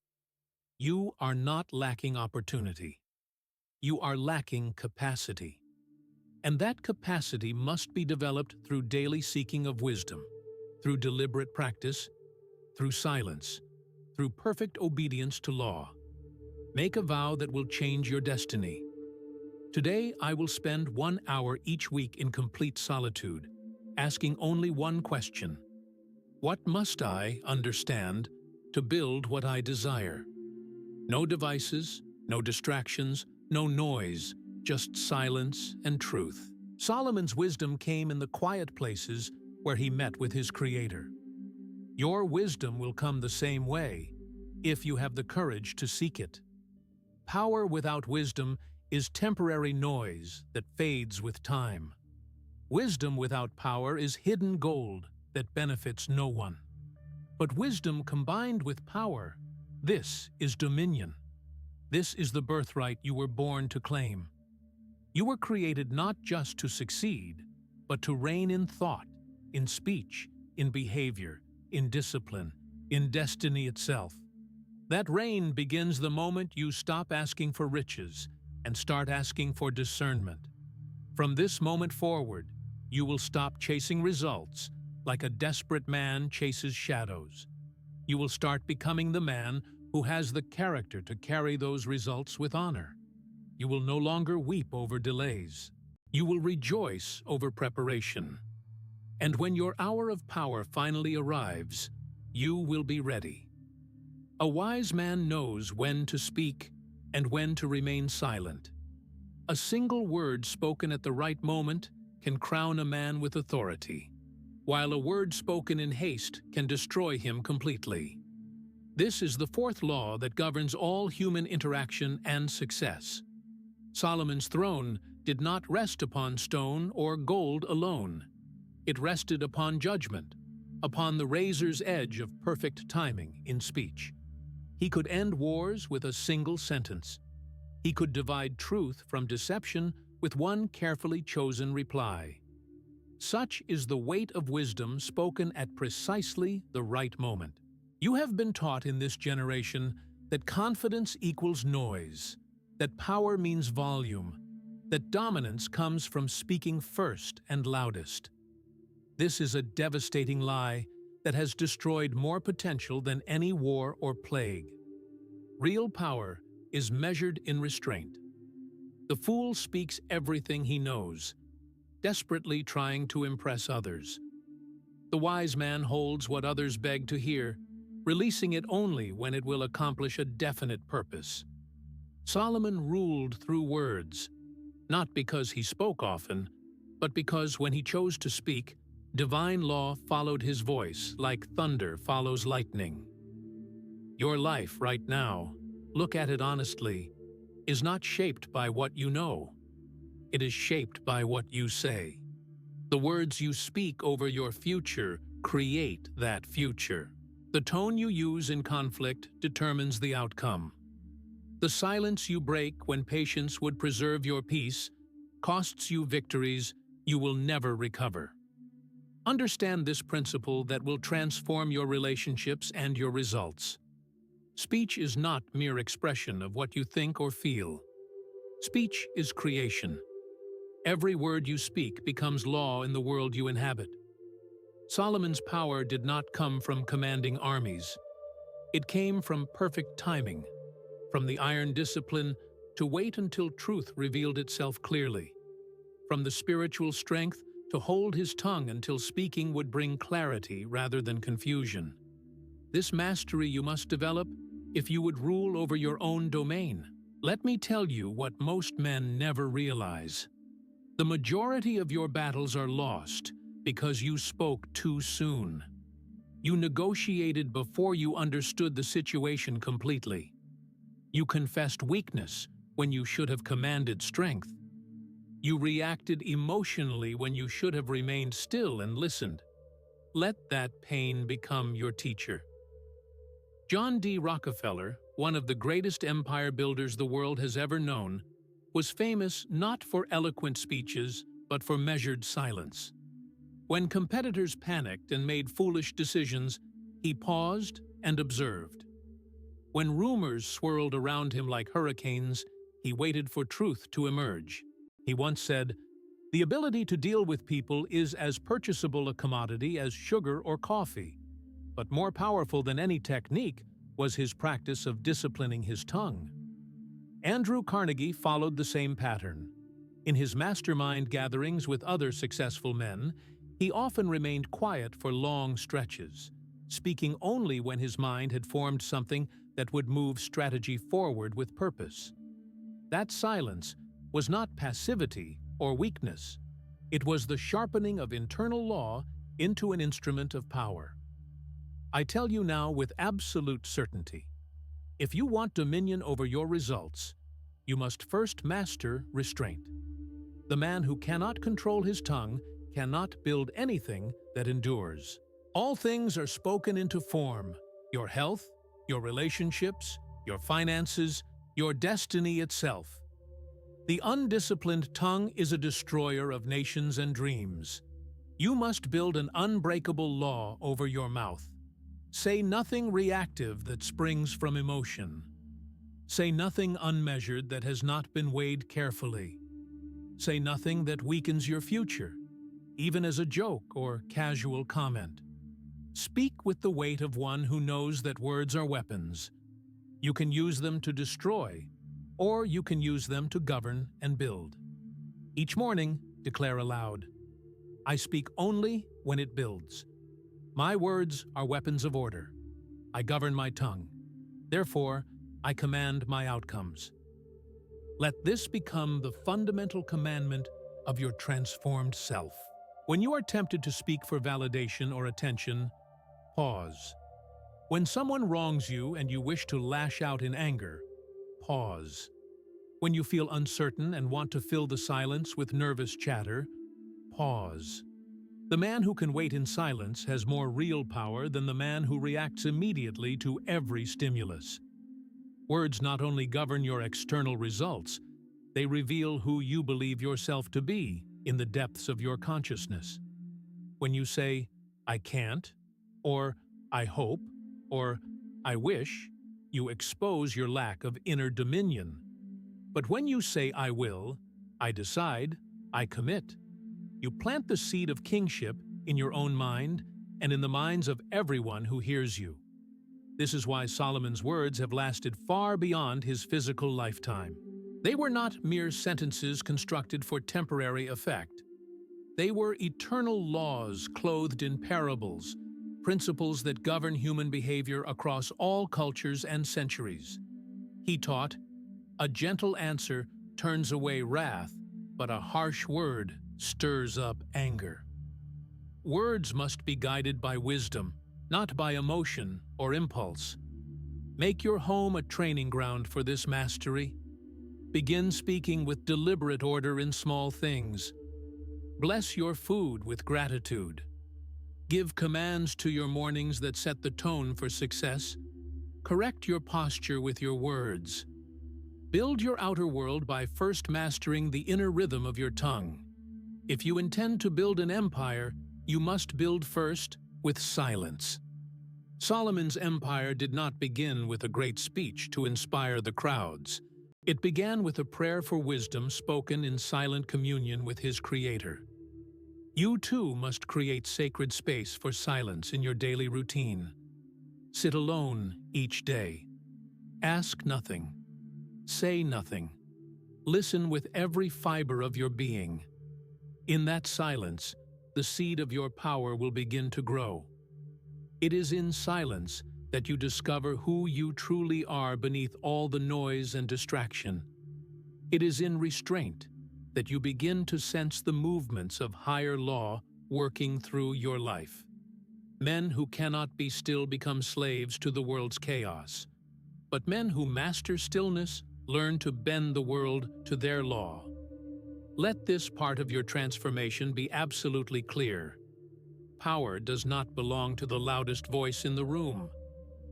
You are not lacking opportunity. You are lacking capacity. And that capacity must be developed through daily seeking of wisdom, through deliberate practice, through silence, through perfect obedience to law. Make a vow that will change your destiny. Today, I will spend 1 hour each week in complete solitude, asking only one question. What must I understand to build what I desire? No devices, no distractions, no noise, just silence and truth. Solomon's wisdom came in the quiet places where he met with his Creator. Your wisdom will come the same way, if you have the courage to seek it. Power without wisdom is temporary noise that fades with time. Wisdom without power is hidden gold that benefits no one. But wisdom combined with power, this is dominion. This is the birthright you were born to claim. You were created not just to succeed, but to reign in thought, in speech, in behavior, in discipline, in destiny itself. That reign begins the moment you stop asking for riches and start asking for discernment. From this moment forward, you will stop chasing results like a desperate man chases shadows. You will start becoming the man who has the character to carry those results with honor. You will no longer weep over delays. You will rejoice over preparation. And when your hour of power finally arrives, you will be ready. A wise man knows when to speak and when to remain silent. A single word spoken at the right moment can crown a man with authority, while a word spoken in haste can destroy him completely. This is the fourth law that governs all human interaction and success. Solomon's throne did not rest upon stone or gold alone. It rested upon judgment, upon the razor's edge of perfect timing in speech. He could end wars with a single sentence. He could divide truth from deception with one carefully chosen reply. Such is the weight of wisdom spoken at precisely the right moment. You have been taught in this generation that confidence equals noise, that power means volume, that dominance comes from speaking first and loudest. This is a devastating lie that has destroyed more potential than any war or plague. Real power is measured in restraint. The fool speaks everything he knows, desperately trying to impress others. The wise man holds what others beg to hear, releasing it only when it will accomplish a definite purpose. Solomon ruled through words, not because he spoke often, but because when he chose to speak, divine law followed his voice like thunder follows lightning. Your life right now, look at it honestly, is not shaped by what you know. It is shaped by what you say. The words you speak over your future create that future. The tone you use in conflict determines the outcome. The silence you break when patience would preserve your peace costs you victories you will never recover. Understand this principle that will transform your relationships and your results. Speech is not mere expression of what you think or feel. Speech is creation. Every word you speak becomes law in the world you inhabit. Solomon's power did not come from commanding armies. It came from perfect timing, from the iron discipline to wait until truth revealed itself clearly, from the spiritual strength to hold his tongue until speaking would bring clarity rather than confusion. This mastery you must develop if you would rule over your own domain. Let me tell you what most men never realize. The majority of your battles are lost because you spoke too soon. You negotiated before you understood the situation completely. You confessed weakness when you should have commanded strength. You reacted emotionally when you should have remained still and listened. Let that pain become your teacher. John D. Rockefeller, one of the greatest empire builders the world has ever known, was famous not for eloquent speeches, but for measured silence. When competitors panicked and made foolish decisions, he paused and observed. When rumors swirled around him like hurricanes, he waited for truth to emerge. He once said, "The ability to deal with people is as purchasable a commodity as sugar or coffee." But more powerful than any technique was his practice of disciplining his tongue. Andrew Carnegie followed the same pattern. In his mastermind gatherings with other successful men, he often remained quiet for long stretches, speaking only when his mind had formed something that would move strategy forward with purpose. That silence was not passivity or weakness. It was the sharpening of internal law into an instrument of power. I tell you now with absolute certainty, if you want dominion over your results, you must first master restraint. The man who cannot control his tongue cannot build anything that endures. All things are spoken into form: your health, your relationships, your finances, your destiny itself. The undisciplined tongue is a destroyer of nations and dreams. You must build an unbreakable law over your mouth. Say nothing reactive that springs from emotion. Say nothing unmeasured that has not been weighed carefully. Say nothing that weakens your future, even as a joke or casual comment. Speak with the weight of one who knows that words are weapons. You can use them to destroy, or you can use them to govern and build. Each morning, declare aloud, "I speak only when it builds. My words are weapons of order. I govern my tongue. Therefore, I command my outcomes." Let this become the fundamental commandment of your transformed self. When you are tempted to speak for validation or attention, pause. When someone wrongs you and you wish to lash out in anger, pause. When you feel uncertain and want to fill the silence with nervous chatter, pause. The man who can wait in silence has more real power than the man who reacts immediately to every stimulus. Words not only govern your external results, they reveal who you believe yourself to be in the depths of your consciousness. When you say, "I can't," or "I hope," or "I wish," you expose your lack of inner dominion. But when you say, "I will," "I decide," "I commit," you plant the seed of kingship in your own mind and in the minds of everyone who hears you. This is why Solomon's words have lasted far beyond his physical lifetime. They were not mere sentences constructed for temporary effect. They were eternal laws clothed in parables, principles that govern human behavior across all cultures and centuries. He taught, "A gentle answer turns away wrath, but a harsh word stirs up anger." Words must be guided by wisdom, not by emotion or impulse. Make your home a training ground for this mastery. Begin speaking with deliberate order in small things. Bless your food with gratitude. Give commands to your mornings that set the tone for success. Correct your posture with your words. Build your outer world by first mastering the inner rhythm of your tongue. If you intend to build an empire, you must build first with silence. Solomon's empire did not begin with a great speech to inspire the crowds. It began with a prayer for wisdom spoken in silent communion with his Creator. You too must create sacred space for silence in your daily routine. Sit alone each day. Ask nothing. Say nothing. Listen with every fiber of your being. In that silence, the seed of your power will begin to grow. It is in silence that you discover who you truly are beneath all the noise and distraction. It is in restraint that you begin to sense the movements of higher law working through your life. Men who cannot be still become slaves to the world's chaos. But men who master stillness learn to bend the world to their law. Let this part of your transformation be absolutely clear. Power does not belong to the loudest voice in the room.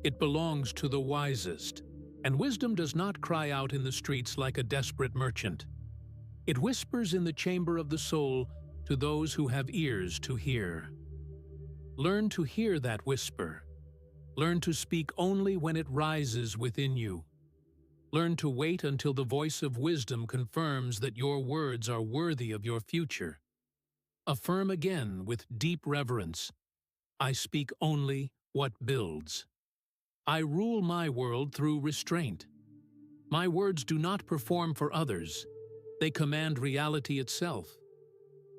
It belongs to the wisest. And wisdom does not cry out in the streets like a desperate merchant. It whispers in the chamber of the soul to those who have ears to hear. Learn to hear that whisper. Learn to speak only when it rises within you. Learn to wait until the voice of wisdom confirms that your words are worthy of your future. Affirm again with deep reverence, I speak only what builds. I rule my world through restraint. My words do not perform for others. They command reality itself.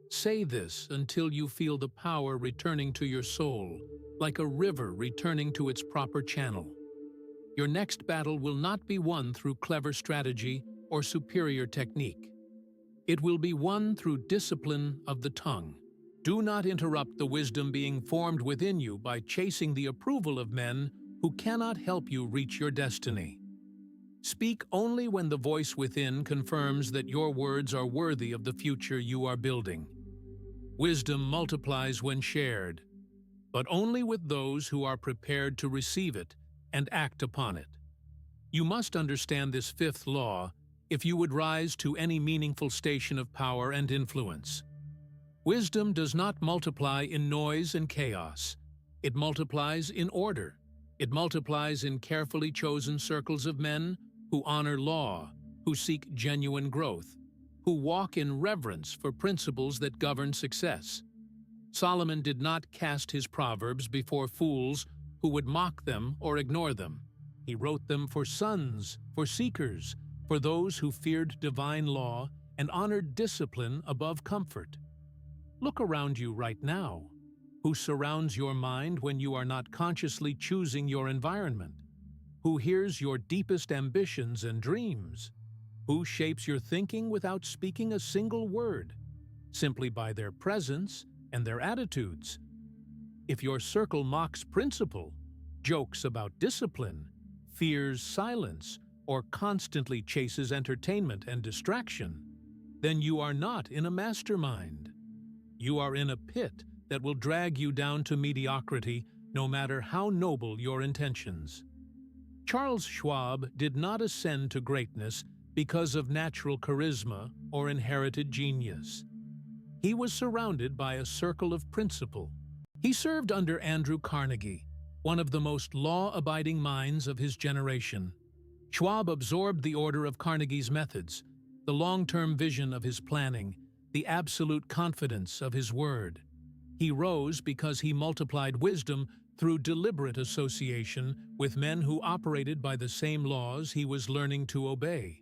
Say this until you feel the power returning to your soul, like a river returning to its proper channel. Your next battle will not be won through clever strategy or superior technique. It will be won through discipline of the tongue. Do not interrupt the wisdom being formed within you by chasing the approval of men who cannot help you reach your destiny. Speak only when the voice within confirms that your words are worthy of the future you are building. Wisdom multiplies when shared, but only with those who are prepared to receive it and act upon it. You must understand this fifth law if you would rise to any meaningful station of power and influence. Wisdom does not multiply in noise and chaos. It multiplies in order. It multiplies in carefully chosen circles of men who honor law, who seek genuine growth, who walk in reverence for principles that govern success. Solomon did not cast his proverbs before fools who would mock them or ignore them. He wrote them for sons, for seekers, for those who feared divine law and honored discipline above comfort. Look around you right now. Who surrounds your mind when you are not consciously choosing your environment? Who hears your deepest ambitions and dreams? Who shapes your thinking without speaking a single word, simply by their presence and their attitudes? If your circle mocks principle, jokes about discipline, fears silence, or constantly chases entertainment and distraction, then you are not in a mastermind. You are in a pit that will drag you down to mediocrity no matter how noble your intentions. Charles Schwab did not ascend to greatness because of natural charisma or inherited genius. He was surrounded by a circle of principle. He served under Andrew Carnegie, one of the most law-abiding minds of his generation. Schwab absorbed the order of Carnegie's methods, the long-term vision of his planning, the absolute confidence of his word. He rose because he multiplied wisdom through deliberate association with men who operated by the same laws he was learning to obey.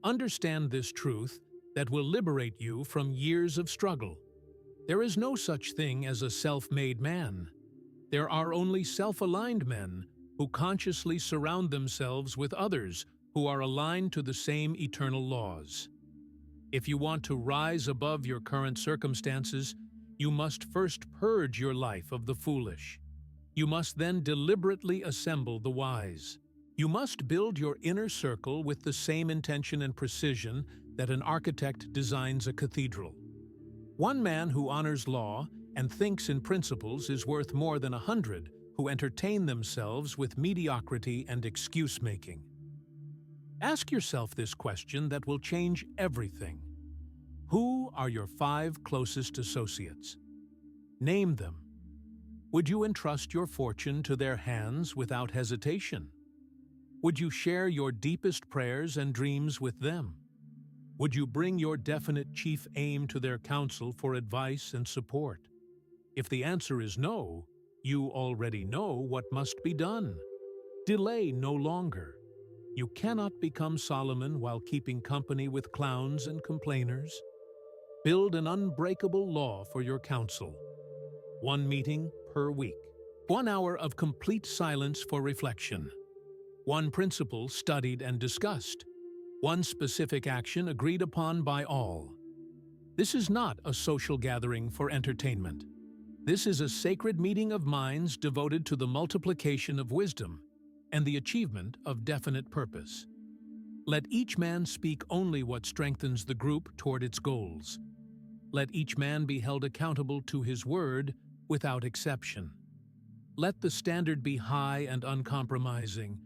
Understand this truth that will liberate you from years of struggle. There is no such thing as a self-made man. There are only self-aligned men who consciously surround themselves with others who are aligned to the same eternal laws. If you want to rise above your current circumstances, you must first purge your life of the foolish. You must then deliberately assemble the wise. You must build your inner circle with the same intention and precision that an architect designs a cathedral. One man who honors law and thinks in principles is worth more than 100 who entertain themselves with mediocrity and excuse-making. Ask yourself this question that will change everything. Who are your 5 closest associates? Name them. Would you entrust your fortune to their hands without hesitation? Would you share your deepest prayers and dreams with them? Would you bring your definite chief aim to their counsel for advice and support? If the answer is no, you already know what must be done. Delay no longer. You cannot become Solomon while keeping company with clowns and complainers. Build an unbreakable law for your council. 1 meeting per week. 1 hour of complete silence for reflection. 1 principle studied and discussed. 1 specific action agreed upon by all. This is not a social gathering for entertainment. This is a sacred meeting of minds devoted to the multiplication of wisdom and the achievement of definite purpose. Let each man speak only what strengthens the group toward its goals. Let each man be held accountable to his word without exception. Let the standard be high and uncompromising,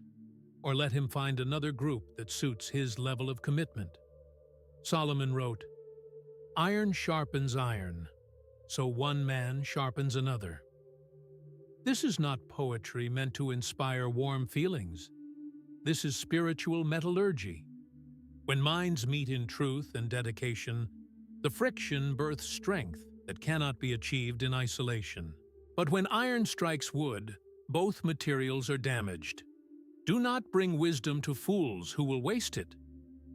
or let him find another group that suits his level of commitment. Solomon wrote, "Iron sharpens iron, so one man sharpens another." This is not poetry meant to inspire warm feelings. This is spiritual metallurgy. When minds meet in truth and dedication, the friction births strength that cannot be achieved in isolation. But when iron strikes wood, both materials are damaged. Do not bring wisdom to fools who will waste it.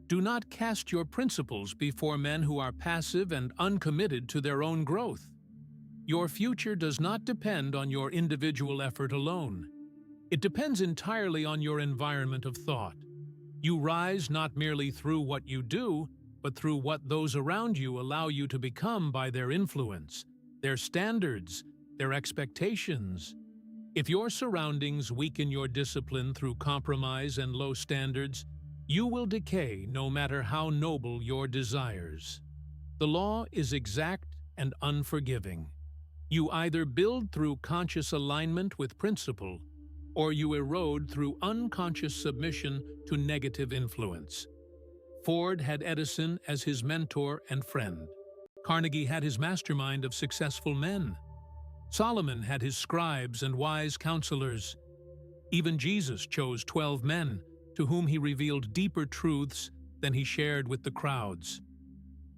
Do not cast your principles before men who are passive and uncommitted to their own growth. Your future does not depend on your individual effort alone. It depends entirely on your environment of thought. You rise not merely through what you do, but through what those around you allow you to become by their influence, their standards, their expectations. If your surroundings weaken your discipline through compromise and low standards, you will decay no matter how noble your desires. The law is exact and unforgiving. You either build through conscious alignment with principle, or you erode through unconscious submission to negative influence. Ford had Edison as his mentor and friend. Carnegie had his mastermind of successful men. Solomon had his scribes and wise counselors. Even Jesus chose 12 men to whom he revealed deeper truths than he shared with the crowds.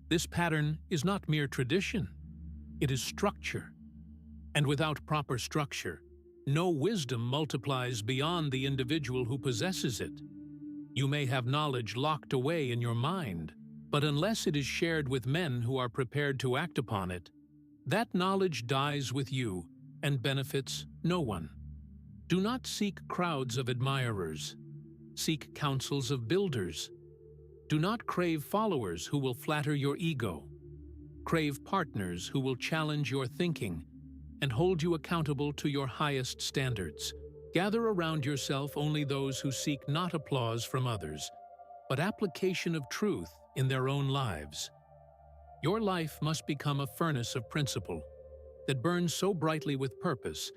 This pattern is not mere tradition. It is structure. And without proper structure, no wisdom multiplies beyond the individual who possesses it. You may have knowledge locked away in your mind, but unless it is shared with men who are prepared to act upon it, that knowledge dies with you and benefits no one. Do not seek crowds of admirers. Seek counsels of builders. Do not crave followers who will flatter your ego. Crave partners who will challenge your thinking and hold you accountable to your highest standards. Gather around yourself only those who seek not applause from others, but application of truth in their own lives. Your life must become a furnace of principle that burns so brightly with purpose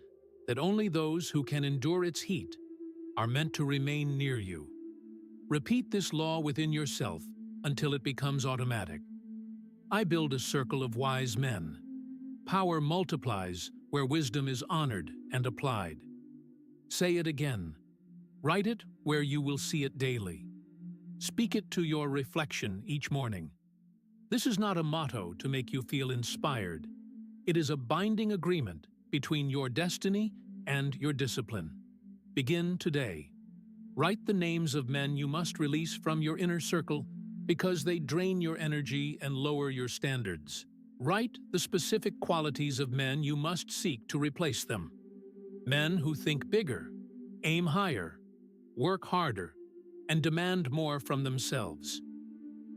that only those who can endure its heat are meant to remain near you. Repeat this law within yourself until it becomes automatic. I build a circle of wise men. Power multiplies where wisdom is honored and applied. Say it again. Write it where you will see it daily. Speak it to your reflection each morning. This is not a motto to make you feel inspired. It is a binding agreement between your destiny and your discipline. Begin today. Write the names of men you must release from your inner circle because they drain your energy and lower your standards. Write the specific qualities of men you must seek to replace them. Men who think bigger, aim higher, work harder, and demand more from themselves.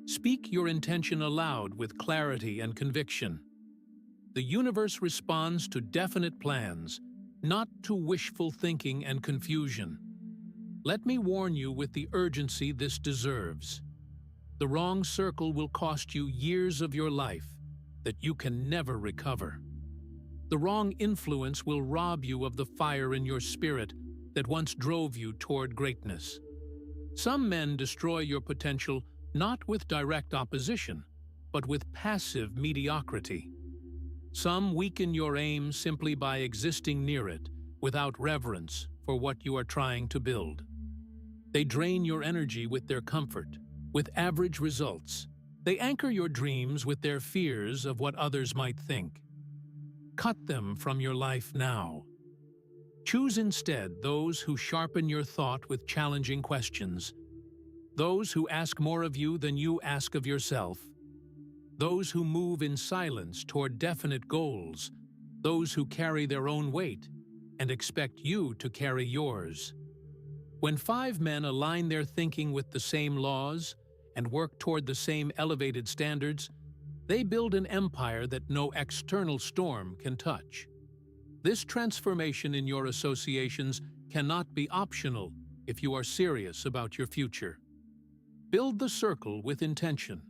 Speak your intention aloud with clarity and conviction. The universe responds to definite plans, not to wishful thinking and confusion. Let me warn you with the urgency this deserves. The wrong circle will cost you years of your life that you can never recover. The wrong influence will rob you of the fire in your spirit that once drove you toward greatness. Some men destroy your potential not with direct opposition, but with passive mediocrity. Some weaken your aim simply by existing near it, without reverence for what you are trying to build. They drain your energy with their comfort, with average results. They anchor your dreams with their fears of what others might think. Cut them from your life now. Choose instead those who sharpen your thought with challenging questions, those who ask more of you than you ask of yourself, those who move in silence toward definite goals, those who carry their own weight and expect you to carry yours. When 5 men align their thinking with the same laws and work toward the same elevated standards, They build an empire that no external storm can touch. This transformation in your associations cannot be optional if you are serious about your future. Build the circle with intention.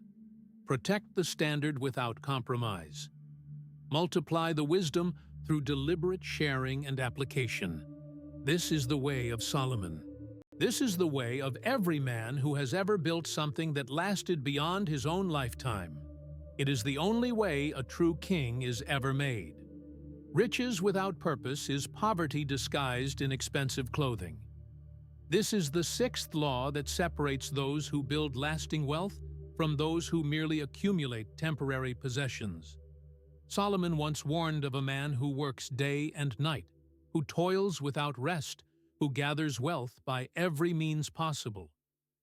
Protect the standard without compromise. Multiply the wisdom through deliberate sharing and application. This is the way of Solomon. This is the way of every man who has ever built something that lasted beyond his own lifetime. It is the only way a true king is ever made. Riches without purpose is poverty disguised in expensive clothing. This is the sixth law that separates those who build lasting wealth from those who merely accumulate temporary possessions. Solomon once warned of a man who works day and night, who toils without rest, who gathers wealth by every means possible,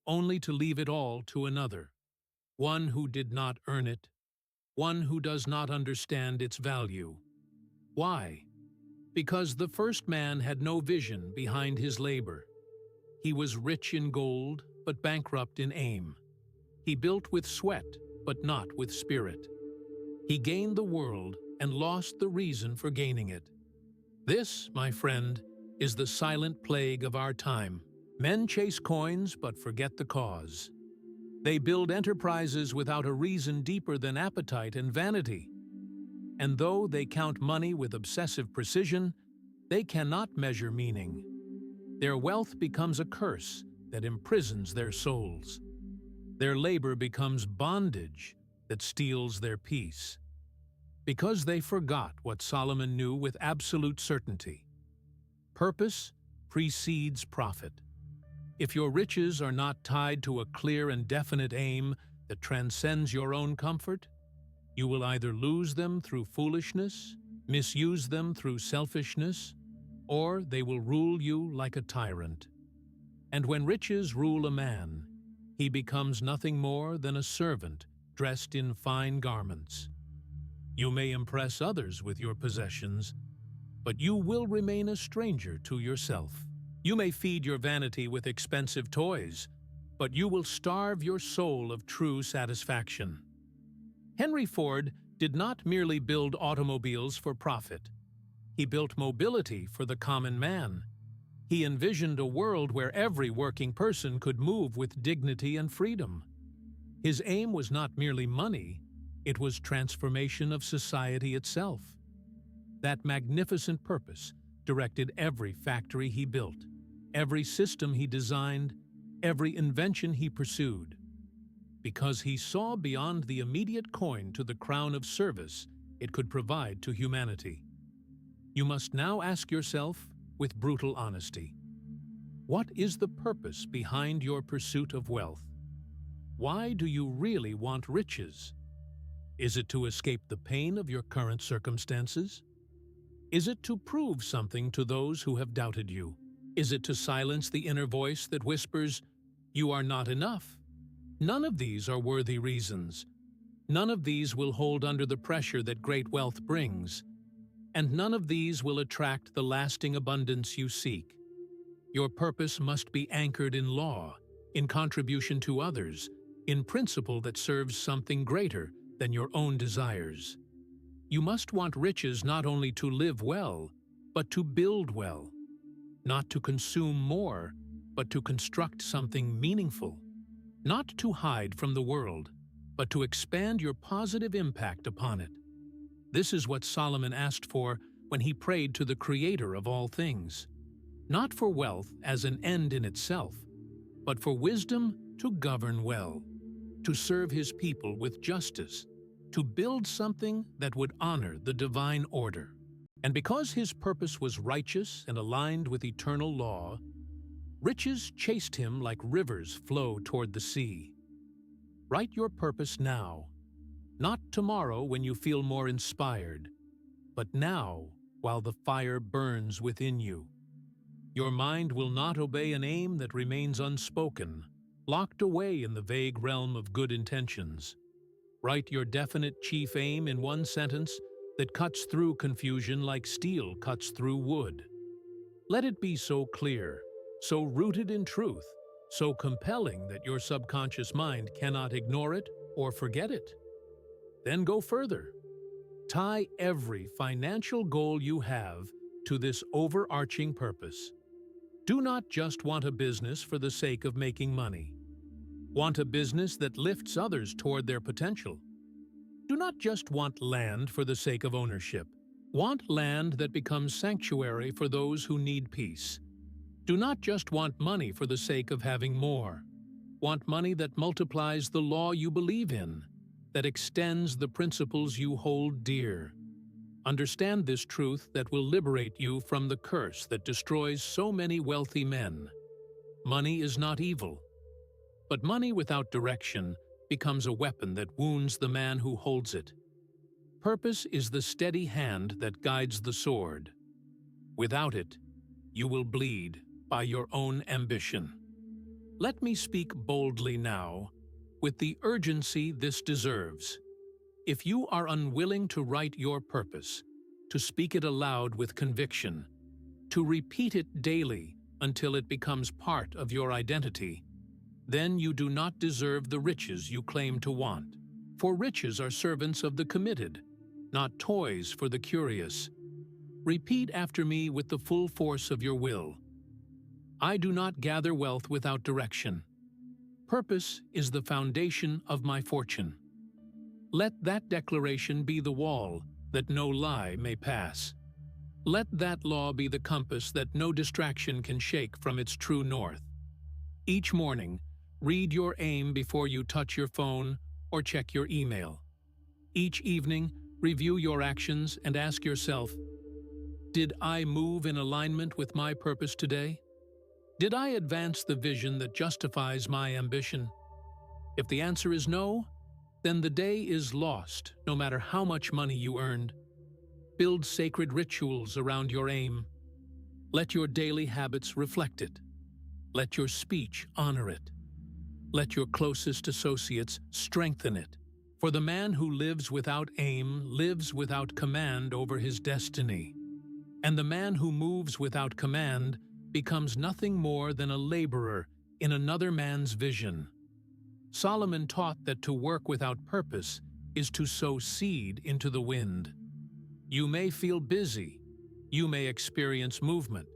only to leave it all to another, one who did not earn it, one who does not understand its value. Why? Because the first man had no vision behind his labor. He was rich in gold, but bankrupt in aim. He built with sweat, but not with spirit. He gained the world and lost the reason for gaining it. This, my friend, is the silent plague of our time. Men chase coins but forget the cause. They build enterprises without a reason deeper than appetite and vanity. And though they count money with obsessive precision, they cannot measure meaning. Their wealth becomes a curse that imprisons their souls. Their labor becomes bondage that steals their peace. Because they forgot what Solomon knew with absolute certainty. Purpose precedes profit. If your riches are not tied to a clear and definite aim that transcends your own comfort, you will either lose them through foolishness, misuse them through selfishness, or they will rule you like a tyrant. And when riches rule a man, he becomes nothing more than a servant dressed in fine garments. You may impress others with your possessions, but you will remain a stranger to yourself. You may feed your vanity with expensive toys, but you will starve your soul of true satisfaction. Henry Ford did not merely build automobiles for profit. He built mobility for the common man. He envisioned a world where every working person could move with dignity and freedom. His aim was not merely money, it was transformation of society itself. That magnificent purpose directed every factory he built, every system he designed, every invention he pursued. Because he saw beyond the immediate coin to the crown of service it could provide to humanity. You must now ask yourself, with brutal honesty, what is the purpose behind your pursuit of wealth? Why do you really want riches? Is it to escape the pain of your current circumstances? Is it to prove something to those who have doubted you? Is it to silence the inner voice that whispers, "You are not enough"? None of these are worthy reasons. None of these will hold under the pressure that great wealth brings. And none of these will attract the lasting abundance you seek. Your purpose must be anchored in law, in contribution to others, in principle that serves something greater than your own desires. You must want riches not only to live well, but to build well. Not to consume more, but to construct something meaningful. Not to hide from the world, but to expand your positive impact upon it. This is what Solomon asked for when he prayed to the Creator of all things. Not for wealth as an end in itself, but for wisdom to govern well, to serve his people with justice, to build something that would honor the divine order. And because his purpose was righteous and aligned with eternal law, riches chased him like rivers flow toward the sea. Write your purpose now, not tomorrow when you feel more inspired, but now while the fire burns within you. Your mind will not obey an aim that remains unspoken, locked away in the vague realm of good intentions. Write your definite chief aim in one sentence that cuts through confusion like steel cuts through wood. Let it be so clear, so rooted in truth, so compelling that your subconscious mind cannot ignore it or forget it. Then go further. Tie every financial goal you have to this overarching purpose. Do not just want a business for the sake of making money. Want a business that lifts others toward their potential. Do not just want land for the sake of ownership. Want land that becomes sanctuary for those who need peace. Do not just want money for the sake of having more. Want money that multiplies the law you believe in, that extends the principles you hold dear. Understand this truth that will liberate you from the curse that destroys so many wealthy men. Money is not evil, but money without direction becomes a weapon that wounds the man who holds it. Purpose is the steady hand that guides the sword. Without it, you will bleed by your own ambition. Let me speak boldly now, with the urgency this deserves. If you are unwilling to write your purpose, to speak it aloud with conviction, to repeat it daily until it becomes part of your identity, then you do not deserve the riches you claim to want. For riches are servants of the committed, not toys for the curious. Repeat after me with the full force of your will. I do not gather wealth without direction. Purpose is the foundation of my fortune. Let that declaration be the wall that no lie may pass. Let that law be the compass that no distraction can shake from its true north. Each morning, read your aim before you touch your phone or check your email. Each evening, review your actions and ask yourself, did I move in alignment with my purpose today? Did I advance the vision that justifies my ambition? If the answer is no, then the day is lost, no matter how much money you earned. Build sacred rituals around your aim. Let your daily habits reflect it. Let your speech honor it. Let your closest associates strengthen it. For the man who lives without aim lives without command over his destiny. And the man who moves without command becomes nothing more than a laborer in another man's vision. Solomon taught that to work without purpose is to sow seed into the wind. You may feel busy, you may experience movement,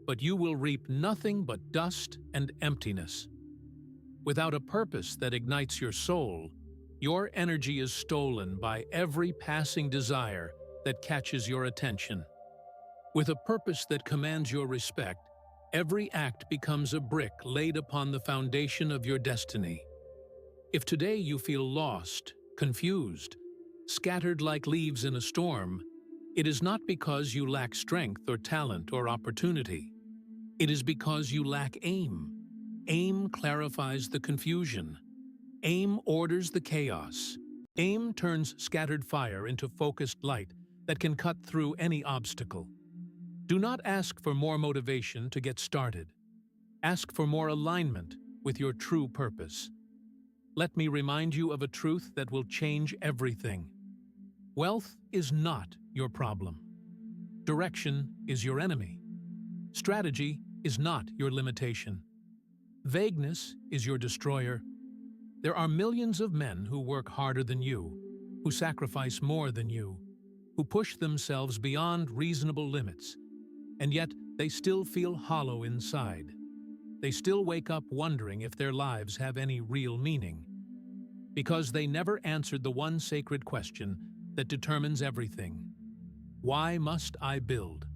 but you will reap nothing but dust and emptiness. Without a purpose that ignites your soul, your energy is stolen by every passing desire that catches your attention. With a purpose that commands your respect, every act becomes a brick laid upon the foundation of your destiny. If today you feel lost, confused, scattered like leaves in a storm, it is not because you lack strength or talent or opportunity. It is because you lack aim. Aim clarifies the confusion. Aim orders the chaos. Aim turns scattered fire into focused light that can cut through any obstacle. Do not ask for more motivation to get started. Ask for more alignment with your true purpose. Let me remind you of a truth that will change everything. Wealth is not your problem. Direction is your enemy. Strategy is not your limitation. Vagueness is your destroyer. There are millions of men who work harder than you, who sacrifice more than you, who push themselves beyond reasonable limits, and yet they still feel hollow inside. They still wake up wondering if their lives have any real meaning, because they never answered the one sacred question that determines everything. Why must I build?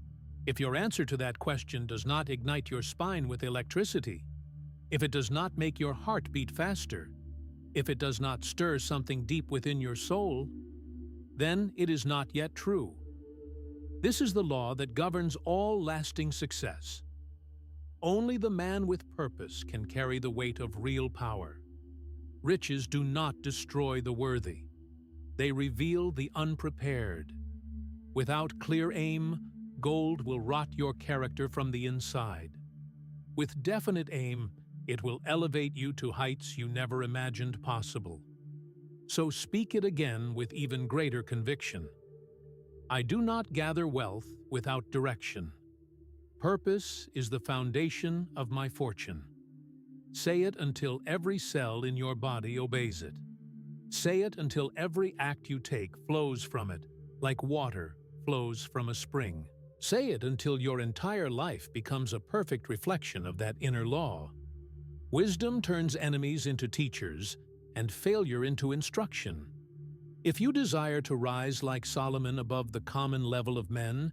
If your answer to that question does not ignite your spine with electricity, if it does not make your heart beat faster, if it does not stir something deep within your soul, then it is not yet true. This is the law that governs all lasting success. Only the man with purpose can carry the weight of real power. Riches do not destroy the worthy. They reveal the unprepared. Without clear aim, gold will rot your character from the inside. With definite aim, it will elevate you to heights you never imagined possible. So speak it again with even greater conviction. I do not gather wealth without direction. Purpose is the foundation of my fortune. Say it until every cell in your body obeys it. Say it until every act you take flows from it, like water flows from a spring. Say it until your entire life becomes a perfect reflection of that inner law. Wisdom turns enemies into teachers, and failure into instruction. If you desire to rise like Solomon above the common level of men,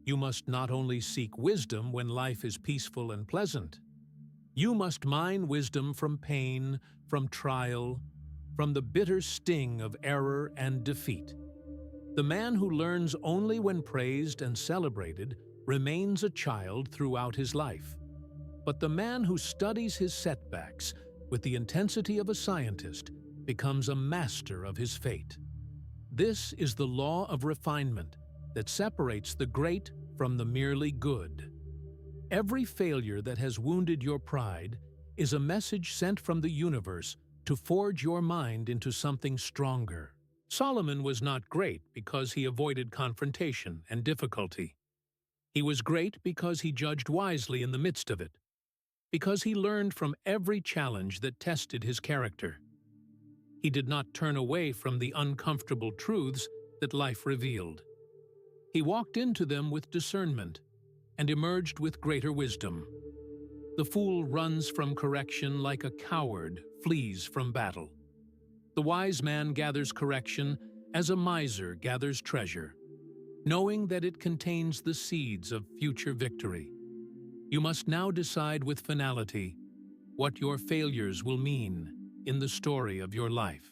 you must not only seek wisdom when life is peaceful and pleasant. You must mine wisdom from pain, from trial, from the bitter sting of error and defeat. The man who learns only when praised and celebrated remains a child throughout his life. But the man who studies his setbacks with the intensity of a scientist becomes a master of his fate. This is the law of refinement that separates the great from the merely good. Every failure that has wounded your pride is a message sent from the universe to forge your mind into something stronger. Solomon was not great because he avoided confrontation and difficulty. He was great because he judged wisely in the midst of it, because he learned from every challenge that tested his character. He did not turn away from the uncomfortable truths that life revealed. He walked into them with discernment and emerged with greater wisdom. The fool runs from correction like a coward flees from battle. The wise man gathers correction as a miser gathers treasure, knowing that it contains the seeds of future victory. You must now decide with finality what your failures will mean in the story of your life.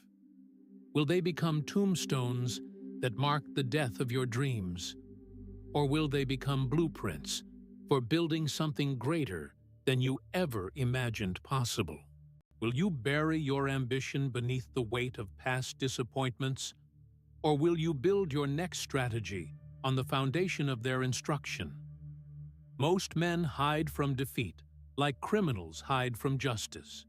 Will they become tombstones that mark the death of your dreams, or will they become blueprints for building something greater than you ever imagined possible? Will you bury your ambition beneath the weight of past disappointments, or will you build your next strategy on the foundation of their instruction? Most men hide from defeat, like criminals hide from justice.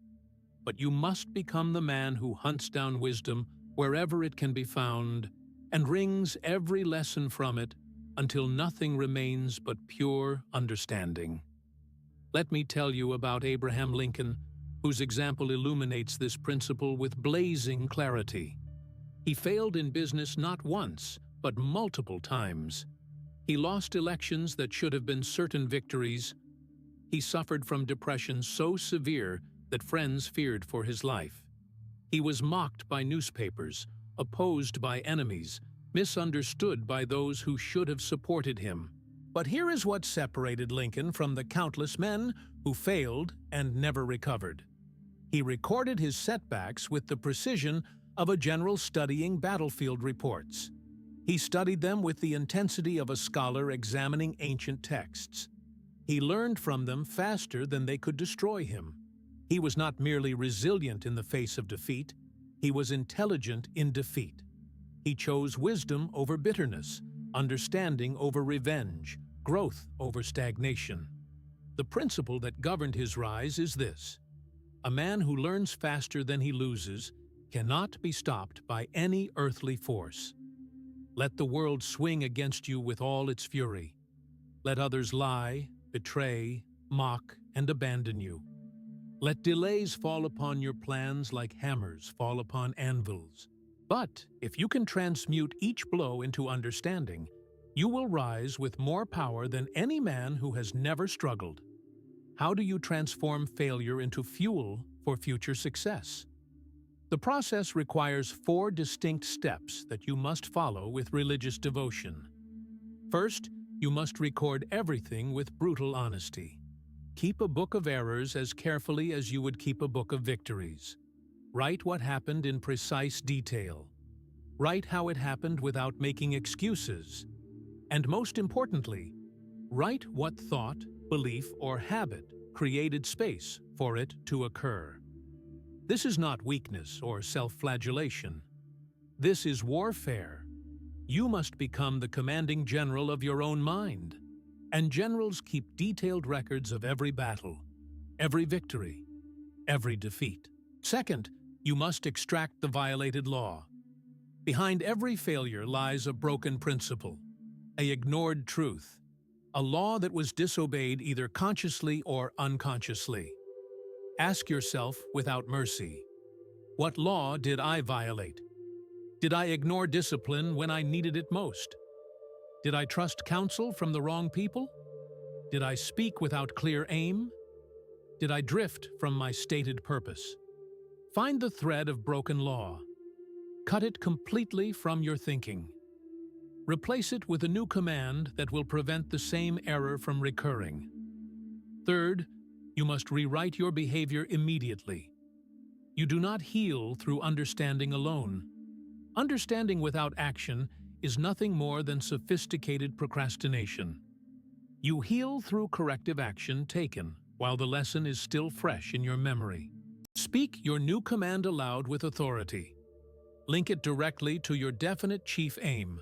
But you must become the man who hunts down wisdom wherever it can be found and wrings every lesson from it until nothing remains but pure understanding. Let me tell you about Abraham Lincoln, whose example illuminates this principle with blazing clarity. He failed in business not once, but multiple times. He lost elections that should have been certain victories. He suffered from depression so severe that friends feared for his life. He was mocked by newspapers, opposed by enemies, misunderstood by those who should have supported him. But here is what separated Lincoln from the countless men who failed and never recovered. He recorded his setbacks with the precision of a general studying battlefield reports. He studied them with the intensity of a scholar examining ancient texts. He learned from them faster than they could destroy him. He was not merely resilient in the face of defeat, he was intelligent in defeat. He chose wisdom over bitterness, understanding over revenge, growth over stagnation. The principle that governed his rise is this: a man who learns faster than he loses cannot be stopped by any earthly force. Let the world swing against you with all its fury. Let others lie, betray, mock, and abandon you. Let delays fall upon your plans like hammers fall upon anvils. But if you can transmute each blow into understanding, you will rise with more power than any man who has never struggled. How do you transform failure into fuel for future success? The process requires 4 distinct steps that you must follow with religious devotion. First, you must record everything with brutal honesty. Keep a book of errors as carefully as you would keep a book of victories. Write what happened in precise detail. Write how it happened without making excuses. And most importantly, write what thought, belief, or habit created space for it to occur. This is not weakness or self-flagellation. This is warfare. You must become the commanding general of your own mind. And generals keep detailed records of every battle, every victory, every defeat. Second, you must extract the violated law. Behind every failure lies a broken principle, an ignored truth, a law that was disobeyed either consciously or unconsciously. Ask yourself without mercy, What law did I violate? Did I ignore discipline when I needed it most? Did I trust counsel from the wrong people? Did I speak without clear aim? Did I drift from my stated purpose? Find the thread of broken law. Cut it completely from your thinking. Replace it with a new command that will prevent the same error from recurring. Third, you must rewrite your behavior immediately. You do not heal through understanding alone. Understanding without action is nothing more than sophisticated procrastination. You heal through corrective action taken while the lesson is still fresh in your memory. Speak your new command aloud with authority. Link it directly to your definite chief aim.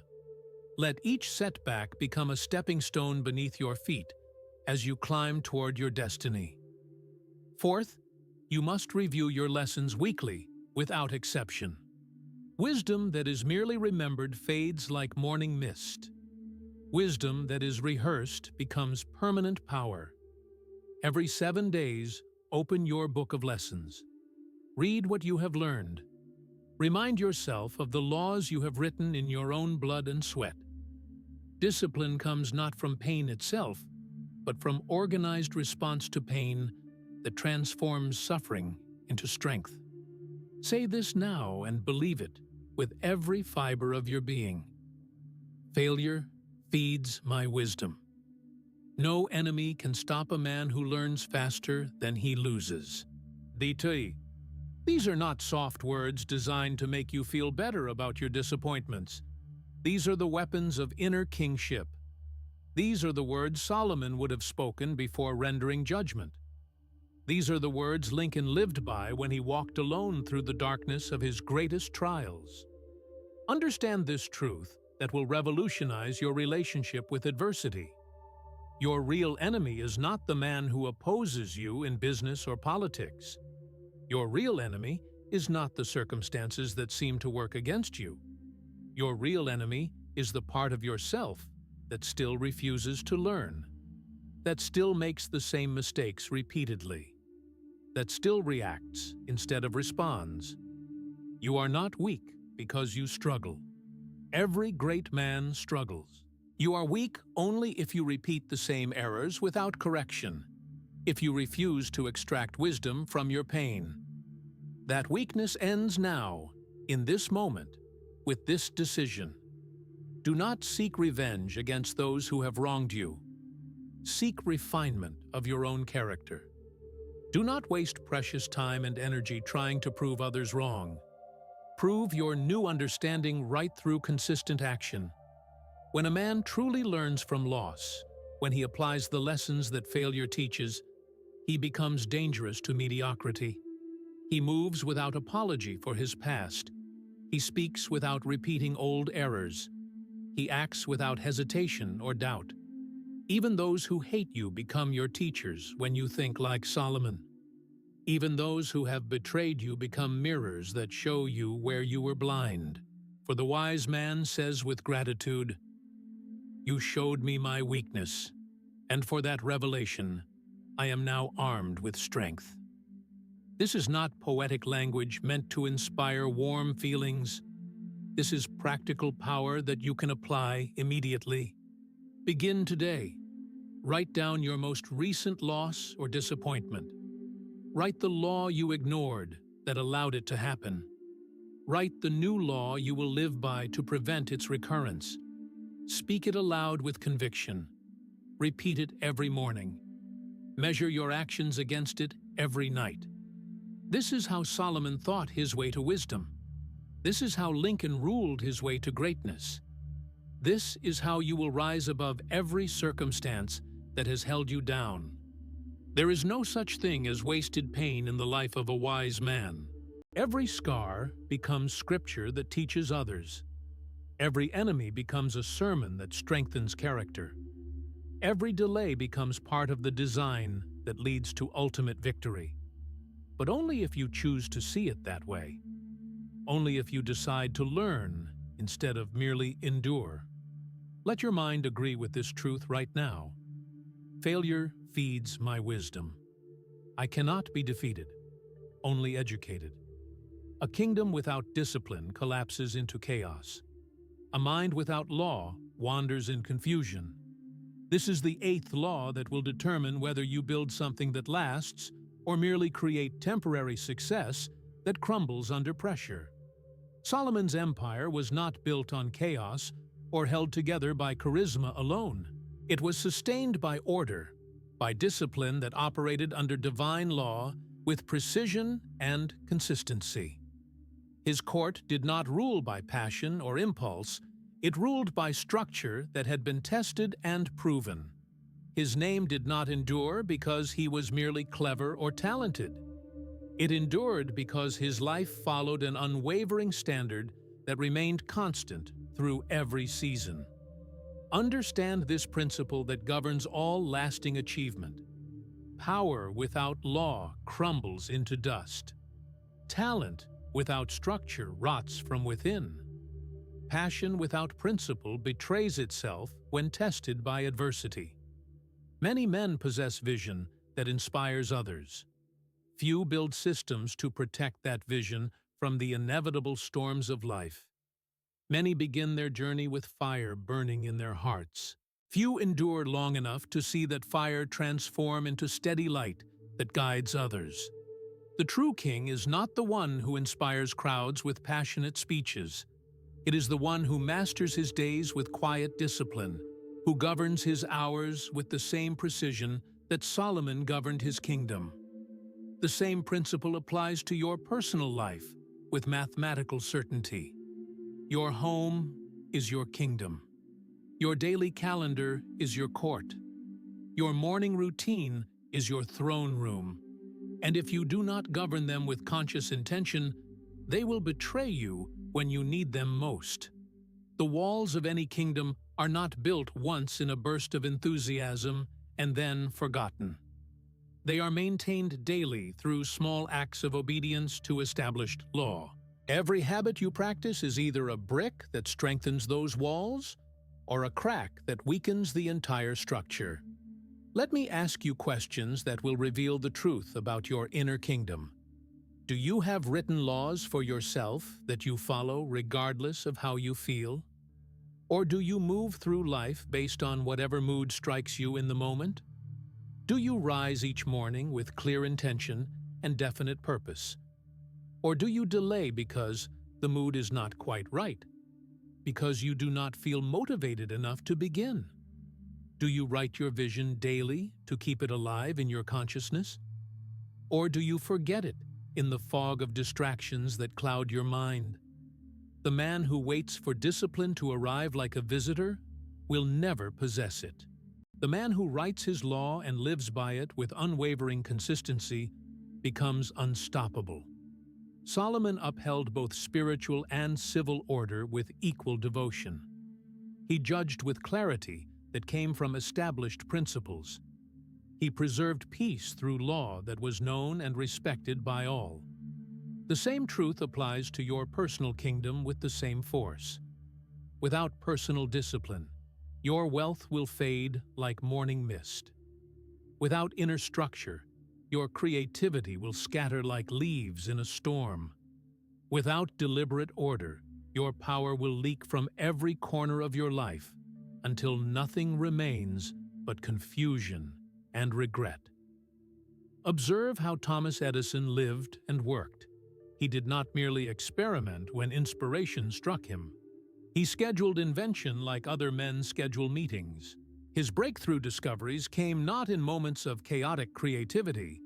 Let each setback become a stepping stone beneath your feet as you climb toward your destiny. Fourth, you must review your lessons weekly, without exception. Wisdom that is merely remembered fades like morning mist. Wisdom that is rehearsed becomes permanent power. Every 7 days, open your book of lessons. Read what you have learned. Remind yourself of the laws you have written in your own blood and sweat. Discipline comes not from pain itself, but from organized response to pain that transforms suffering into strength. Say this now and believe it with every fiber of your being. Failure feeds my wisdom. No enemy can stop a man who learns faster than he loses. DT. These are not soft words designed to make you feel better about your disappointments. These are the weapons of inner kingship. These are the words Solomon would have spoken before rendering judgment. These are the words Lincoln lived by when he walked alone through the darkness of his greatest trials. Understand this truth that will revolutionize your relationship with adversity. Your real enemy is not the man who opposes you in business or politics. Your real enemy is not the circumstances that seem to work against you. Your real enemy is the part of yourself that still refuses to learn, that still makes the same mistakes repeatedly, that still reacts instead of responds. You are not weak because you struggle. Every great man struggles. You are weak only if you repeat the same errors without correction, if you refuse to extract wisdom from your pain. That weakness ends now, in this moment, with this decision. Do not seek revenge against those who have wronged you. Seek refinement of your own character. Do not waste precious time and energy trying to prove others wrong. Prove your new understanding right through consistent action. When a man truly learns from loss, when he applies the lessons that failure teaches, he becomes dangerous to mediocrity. He moves without apology for his past. He speaks without repeating old errors. He acts without hesitation or doubt. Even those who hate you become your teachers when you think like Solomon. Even those who have betrayed you become mirrors that show you where you were blind. For the wise man says with gratitude, "You showed me my weakness, and for that revelation, I am now armed with strength." This is not poetic language meant to inspire warm feelings. This is practical power that you can apply immediately. Begin today. Write down your most recent loss or disappointment. Write the law you ignored that allowed it to happen. Write the new law you will live by to prevent its recurrence. Speak it aloud with conviction. Repeat it every morning. Measure your actions against it every night. This is how Solomon thought his way to wisdom. This is how Lincoln ruled his way to greatness. This is how you will rise above every circumstance that has held you down. There is no such thing as wasted pain in the life of a wise man. Every scar becomes scripture that teaches others. Every enemy becomes a sermon that strengthens character. Every delay becomes part of the design that leads to ultimate victory. But only if you choose to see it that way. Only if you decide to learn instead of merely endure. Let your mind agree with this truth right now. Failure feeds my wisdom. I cannot be defeated, only educated. A kingdom without discipline collapses into chaos. A mind without law wanders in confusion. This is the eighth law that will determine whether you build something that lasts or merely create temporary success that crumbles under pressure. Solomon's empire was not built on chaos or held together by charisma alone. It was sustained by order, by discipline that operated under divine law with precision and consistency. His court did not rule by passion or impulse, it ruled by structure that had been tested and proven. His name did not endure because he was merely clever or talented. It endured because his life followed an unwavering standard that remained constant through every season. Understand this principle that governs all lasting achievement. Power without law crumbles into dust. Talent without structure rots from within. Passion without principle betrays itself when tested by adversity. Many men possess vision that inspires others. Few build systems to protect that vision from the inevitable storms of life. Many begin their journey with fire burning in their hearts. Few endure long enough to see that fire transform into steady light that guides others. The true king is not the one who inspires crowds with passionate speeches. It is the one who masters his days with quiet discipline, who governs his hours with the same precision that Solomon governed his kingdom. The same principle applies to your personal life with mathematical certainty. Your home is your kingdom. Your daily calendar is your court. Your morning routine is your throne room. And if you do not govern them with conscious intention, they will betray you when you need them most. The walls of any kingdom are not built once in a burst of enthusiasm and then forgotten. They are maintained daily through small acts of obedience to established law. Every habit you practice is either a brick that strengthens those walls or a crack that weakens the entire structure. Let me ask you questions that will reveal the truth about your inner kingdom. Do you have written laws for yourself that you follow regardless of how you feel? Or do you move through life based on whatever mood strikes you in the moment? Do you rise each morning with clear intention and definite purpose? Or do you delay because the mood is not quite right? Because you do not feel motivated enough to begin? Do you write your vision daily to keep it alive in your consciousness? Or do you forget it in the fog of distractions that cloud your mind? The man who waits for discipline to arrive like a visitor will never possess it. The man who writes his law and lives by it with unwavering consistency becomes unstoppable. Solomon upheld both spiritual and civil order with equal devotion. He judged with clarity that came from established principles. He preserved peace through law that was known and respected by all. The same truth applies to your personal kingdom with the same force. Without personal discipline, your wealth will fade like morning mist. Without inner structure, your creativity will scatter like leaves in a storm. Without deliberate order, your power will leak from every corner of your life until nothing remains but confusion and regret. Observe how Thomas Edison lived and worked. He did not merely experiment when inspiration struck him. He scheduled invention like other men schedule meetings. His breakthrough discoveries came not in moments of chaotic creativity,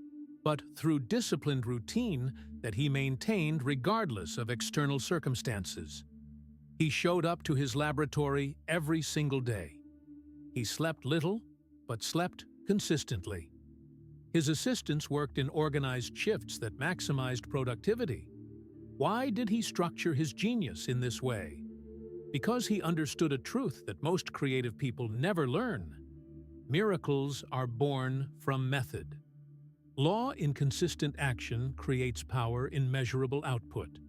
but through disciplined routine that he maintained regardless of external circumstances. He showed up to his laboratory every single day. He slept little, but slept consistently. His assistants worked in organized shifts that maximized productivity. Why did he structure his genius in this way? Because he understood a truth that most creative people never learn. Miracles are born from method. Law in consistent action creates power in measurable output.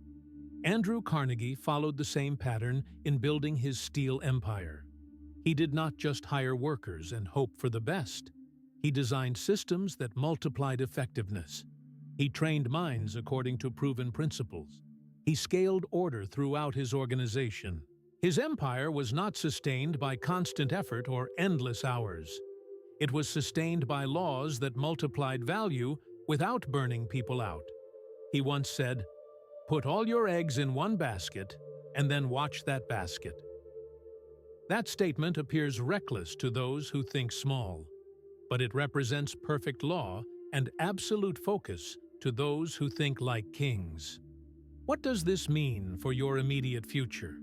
Andrew Carnegie followed the same pattern in building his steel empire. He did not just hire workers and hope for the best. He designed systems that multiplied effectiveness. He trained minds according to proven principles. He scaled order throughout his organization. His empire was not sustained by constant effort or endless hours. It was sustained by laws that multiplied value without burning people out. He once said, "Put all your eggs in one basket and then watch that basket." That statement appears reckless to those who think small, but it represents perfect law and absolute focus to those who think like kings. What does this mean for your immediate future?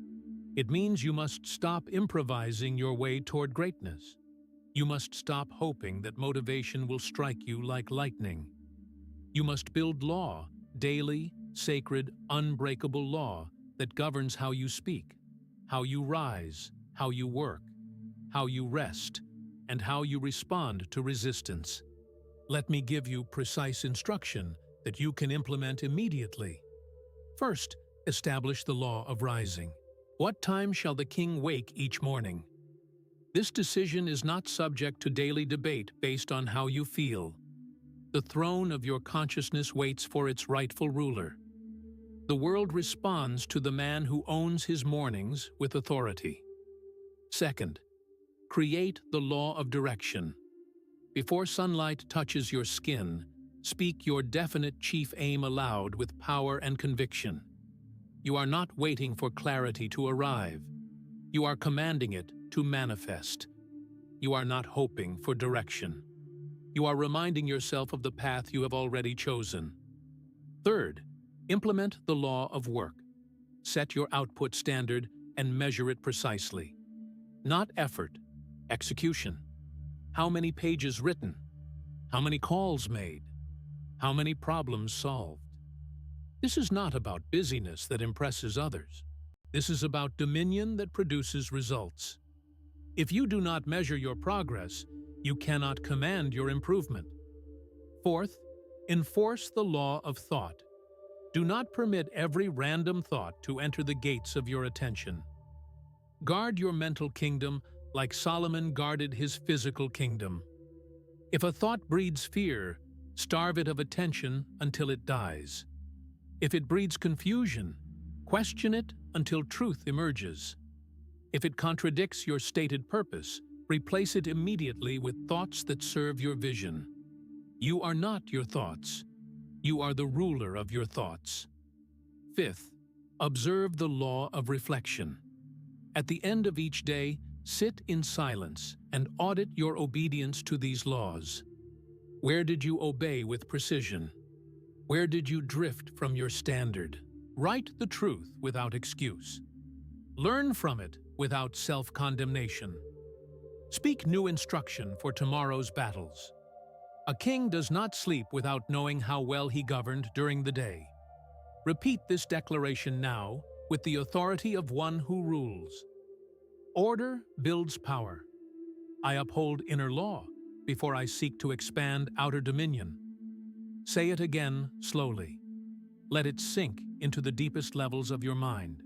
It means you must stop improvising your way toward greatness. You must stop hoping that motivation will strike you like lightning. You must build law, daily, sacred, unbreakable law that governs how you speak, how you rise, how you work, how you rest, and how you respond to resistance. Let me give you precise instruction that you can implement immediately. First, establish the law of rising. What time shall the king wake each morning? This decision is not subject to daily debate based on how you feel. The throne of your consciousness waits for its rightful ruler. The world responds to the man who owns his mornings with authority. Second, create the law of direction. Before sunlight touches your skin, speak your definite chief aim aloud with power and conviction. You are not waiting for clarity to arrive. You are commanding it to manifest. You are not hoping for direction. You are reminding yourself of the path you have already chosen. Third, implement the law of work. Set your output standard and measure it precisely. Not effort, execution. How many pages written? How many calls made? How many problems solved? This is not about busyness that impresses others. This is about dominion that produces results. If you do not measure your progress, you cannot command your improvement. Fourth, enforce the law of thought. Do not permit every random thought to enter the gates of your attention. Guard your mental kingdom like Solomon guarded his physical kingdom. If a thought breeds fear, starve it of attention until it dies. If it breeds confusion, question it until truth emerges. If it contradicts your stated purpose, replace it immediately with thoughts that serve your vision. You are not your thoughts. You are the ruler of your thoughts. Fifth, observe the law of reflection. At the end of each day, sit in silence and audit your obedience to these laws. Where did you obey with precision? Where did you drift from your standard? Write the truth without excuse. Learn from it without self-condemnation. Speak new instruction for tomorrow's battles. A king does not sleep without knowing how well he governed during the day. Repeat this declaration now with the authority of one who rules. Order builds power. I uphold inner law before I seek to expand outer dominion. Say it again slowly. Let it sink into the deepest levels of your mind.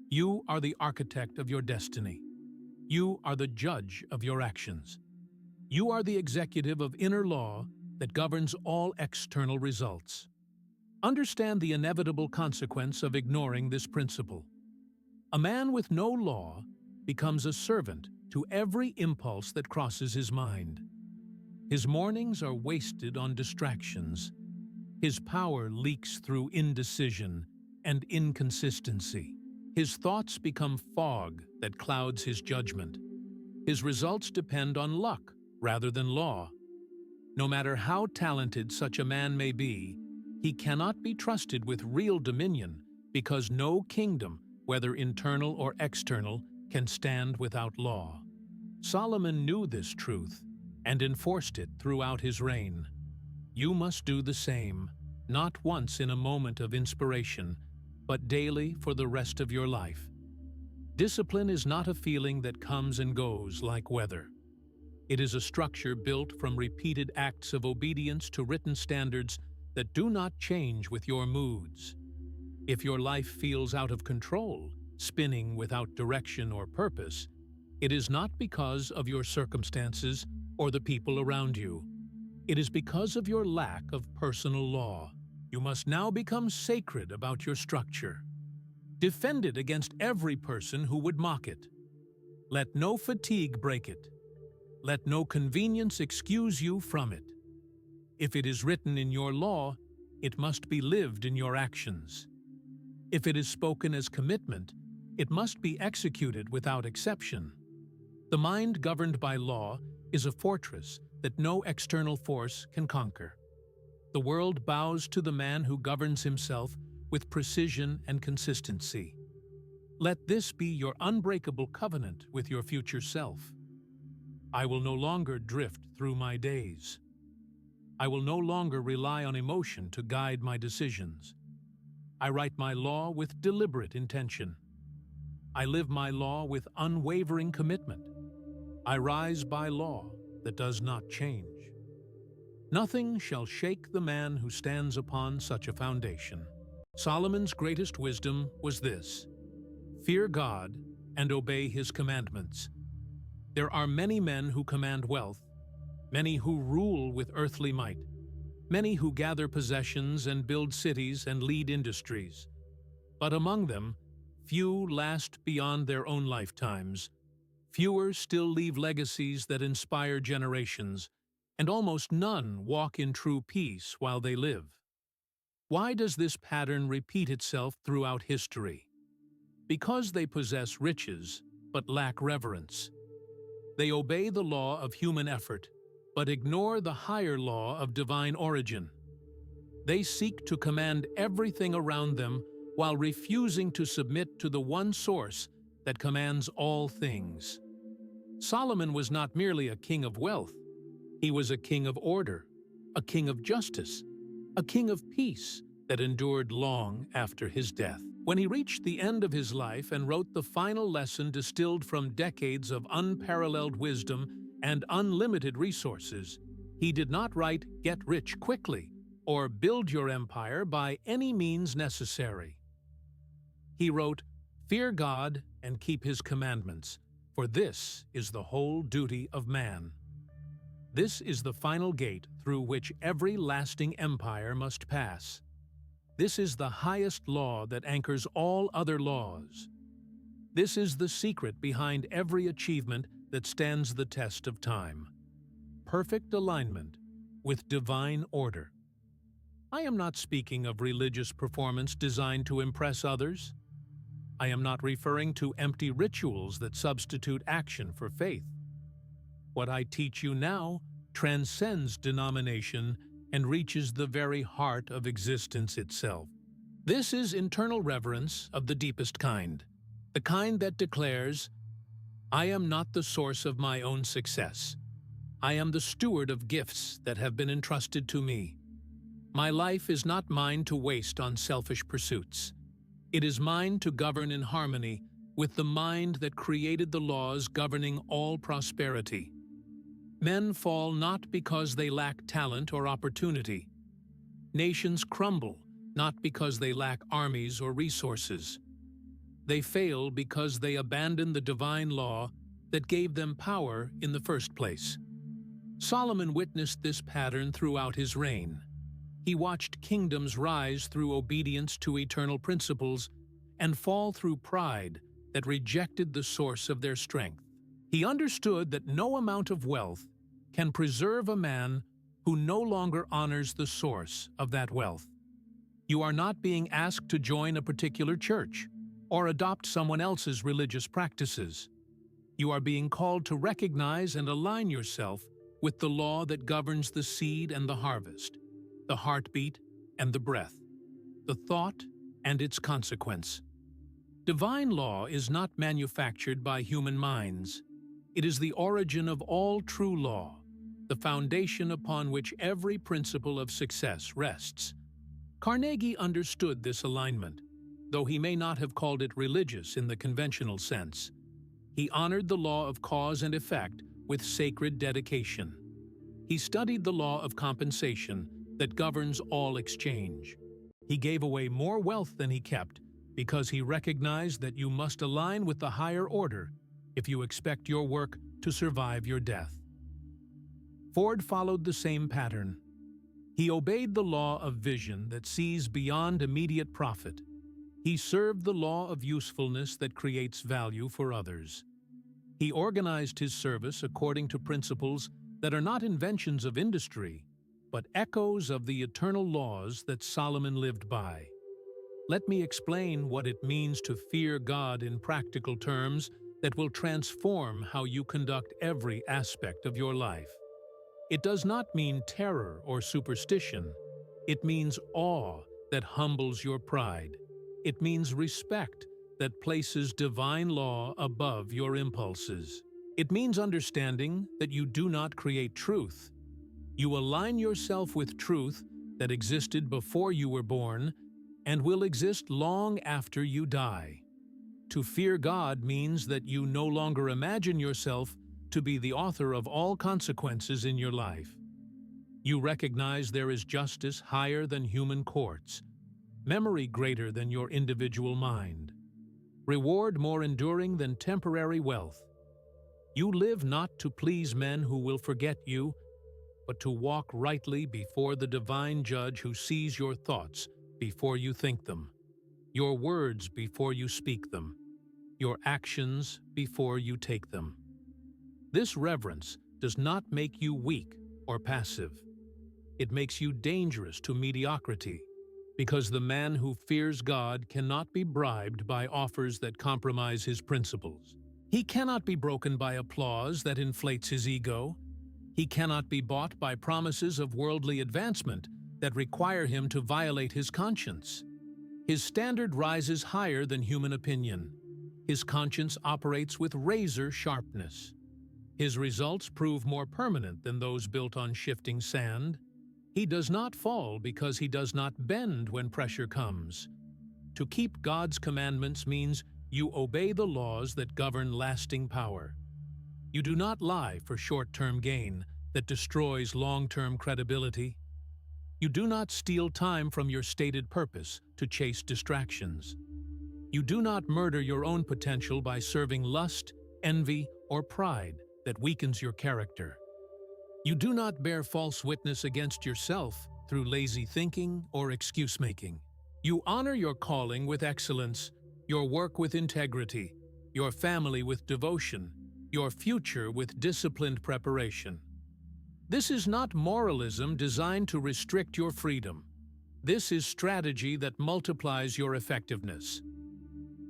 You are the architect of your destiny. You are the judge of your actions. You are the executive of inner law that governs all external results. Understand the inevitable consequence of ignoring this principle. A man with no law becomes a servant to every impulse that crosses his mind. His mornings are wasted on distractions. His power leaks through indecision and inconsistency. His thoughts become fog that clouds his judgment. His results depend on luck rather than law. No matter how talented such a man may be, he cannot be trusted with real dominion because no kingdom, whether internal or external, can stand without law. Solomon knew this truth and enforced it throughout his reign. You must do the same, not once in a moment of inspiration, but daily for the rest of your life. Discipline is not a feeling that comes and goes like weather. It is a structure built from repeated acts of obedience to written standards that do not change with your moods. If your life feels out of control, spinning without direction or purpose, it is not because of your circumstances or the people around you. It is because of your lack of personal law. You must now become sacred about your structure. Defend it against every person who would mock it. Let no fatigue break it. Let no convenience excuse you from it. If it is written in your law, it must be lived in your actions. If it is spoken as commitment, it must be executed without exception. The mind governed by law is a fortress that no external force can conquer. The world bows to the man who governs himself with precision and consistency. Let this be your unbreakable covenant with your future self. I will no longer drift through my days. I will no longer rely on emotion to guide my decisions. I write my law with deliberate intention. I live my law with unwavering commitment. I rise by law that does not change. Nothing shall shake the man who stands upon such a foundation. Solomon's greatest wisdom was this: fear God and obey His commandments. There are many men who command wealth, many who rule with earthly might, many who gather possessions and build cities and lead industries. But among them, few last beyond their own lifetimes. Fewer still leave legacies that inspire generations, and almost none walk in true peace while they live. Why does this pattern repeat itself throughout history? Because they possess riches, but lack reverence. They obey the law of human effort, but ignore the higher law of divine origin. They seek to command everything around them while refusing to submit to the one source that commands all things. Solomon was not merely a king of wealth. He was a king of order, a king of justice, a king of peace that endured long after his death. When he reached the end of his life and wrote the final lesson distilled from decades of unparalleled wisdom and unlimited resources, he did not write, "Get rich quickly," or "Build your empire by any means necessary." He wrote, "Fear God and keep His commandments, for this is the whole duty of man." This is the final gate through which every lasting empire must pass. This is the highest law that anchors all other laws. This is the secret behind every achievement that stands the test of time. Perfect alignment with divine order. I am not speaking of religious performance designed to impress others. I am not referring to empty rituals that substitute action for faith. What I teach you now transcends denomination and reaches the very heart of existence itself. This is internal reverence of the deepest kind, the kind that declares, "I am not the source of my own success. I am the steward of gifts that have been entrusted to me. My life is not mine to waste on selfish pursuits. It is mine to govern in harmony with the mind that created the laws governing all prosperity." Men fall not because they lack talent or opportunity. Nations crumble not because they lack armies or resources. They fail because they abandon the divine law that gave them power in the first place. Solomon witnessed this pattern throughout his reign. He watched kingdoms rise through obedience to eternal principles and fall through pride that rejected the source of their strength. He understood that no amount of wealth can preserve a man who no longer honors the source of that wealth. You are not being asked to join a particular church or adopt someone else's religious practices. You are being called to recognize and align yourself with the law that governs the seed and the harvest, the heartbeat and the breath, the thought and its consequence. Divine law is not manufactured by human minds. It is the origin of all true law, the foundation upon which every principle of success rests. Carnegie understood this alignment, though he may not have called it religious in the conventional sense. He honored the law of cause and effect with sacred dedication. He studied the law of compensation that governs all exchange. He gave away more wealth than he kept because he recognized that you must align with the higher order if you expect your work to survive your death. Ford followed the same pattern. He obeyed the law of vision that sees beyond immediate profit. He served the law of usefulness that creates value for others. He organized his service according to principles that are not inventions of industry, but echoes of the eternal laws that Solomon lived by. Let me explain what it means to fear God in practical terms that will transform how you conduct every aspect of your life. It does not mean terror or superstition. It means awe that humbles your pride. It means respect that places divine law above your impulses. It means understanding that you do not create truth. You align yourself with truth that existed before you were born and will exist long after you die. To fear God means that you no longer imagine yourself to be the author of all consequences in your life. You recognize there is justice higher than human courts, memory greater than your individual mind, reward more enduring than temporary wealth. You live not to please men who will forget you, but to walk rightly before the divine judge who sees your thoughts before you think them, your words before you speak them, your actions before you take them. This reverence does not make you weak or passive. It makes you dangerous to mediocrity, because the man who fears God cannot be bribed by offers that compromise his principles. He cannot be broken by applause that inflates his ego. He cannot be bought by promises of worldly advancement that require him to violate his conscience. His standard rises higher than human opinion. His conscience operates with razor sharpness. His results prove more permanent than those built on shifting sand. He does not fall because he does not bend when pressure comes. To keep God's commandments means you obey the laws that govern lasting power. You do not lie for short-term gain that destroys long-term credibility. You do not steal time from your stated purpose to chase distractions. You do not murder your own potential by serving lust, envy, or pride that weakens your character. You do not bear false witness against yourself through lazy thinking or excuse-making. You honor your calling with excellence, your work with integrity, your family with devotion, your future with disciplined preparation. This is not moralism designed to restrict your freedom. This is strategy that multiplies your effectiveness.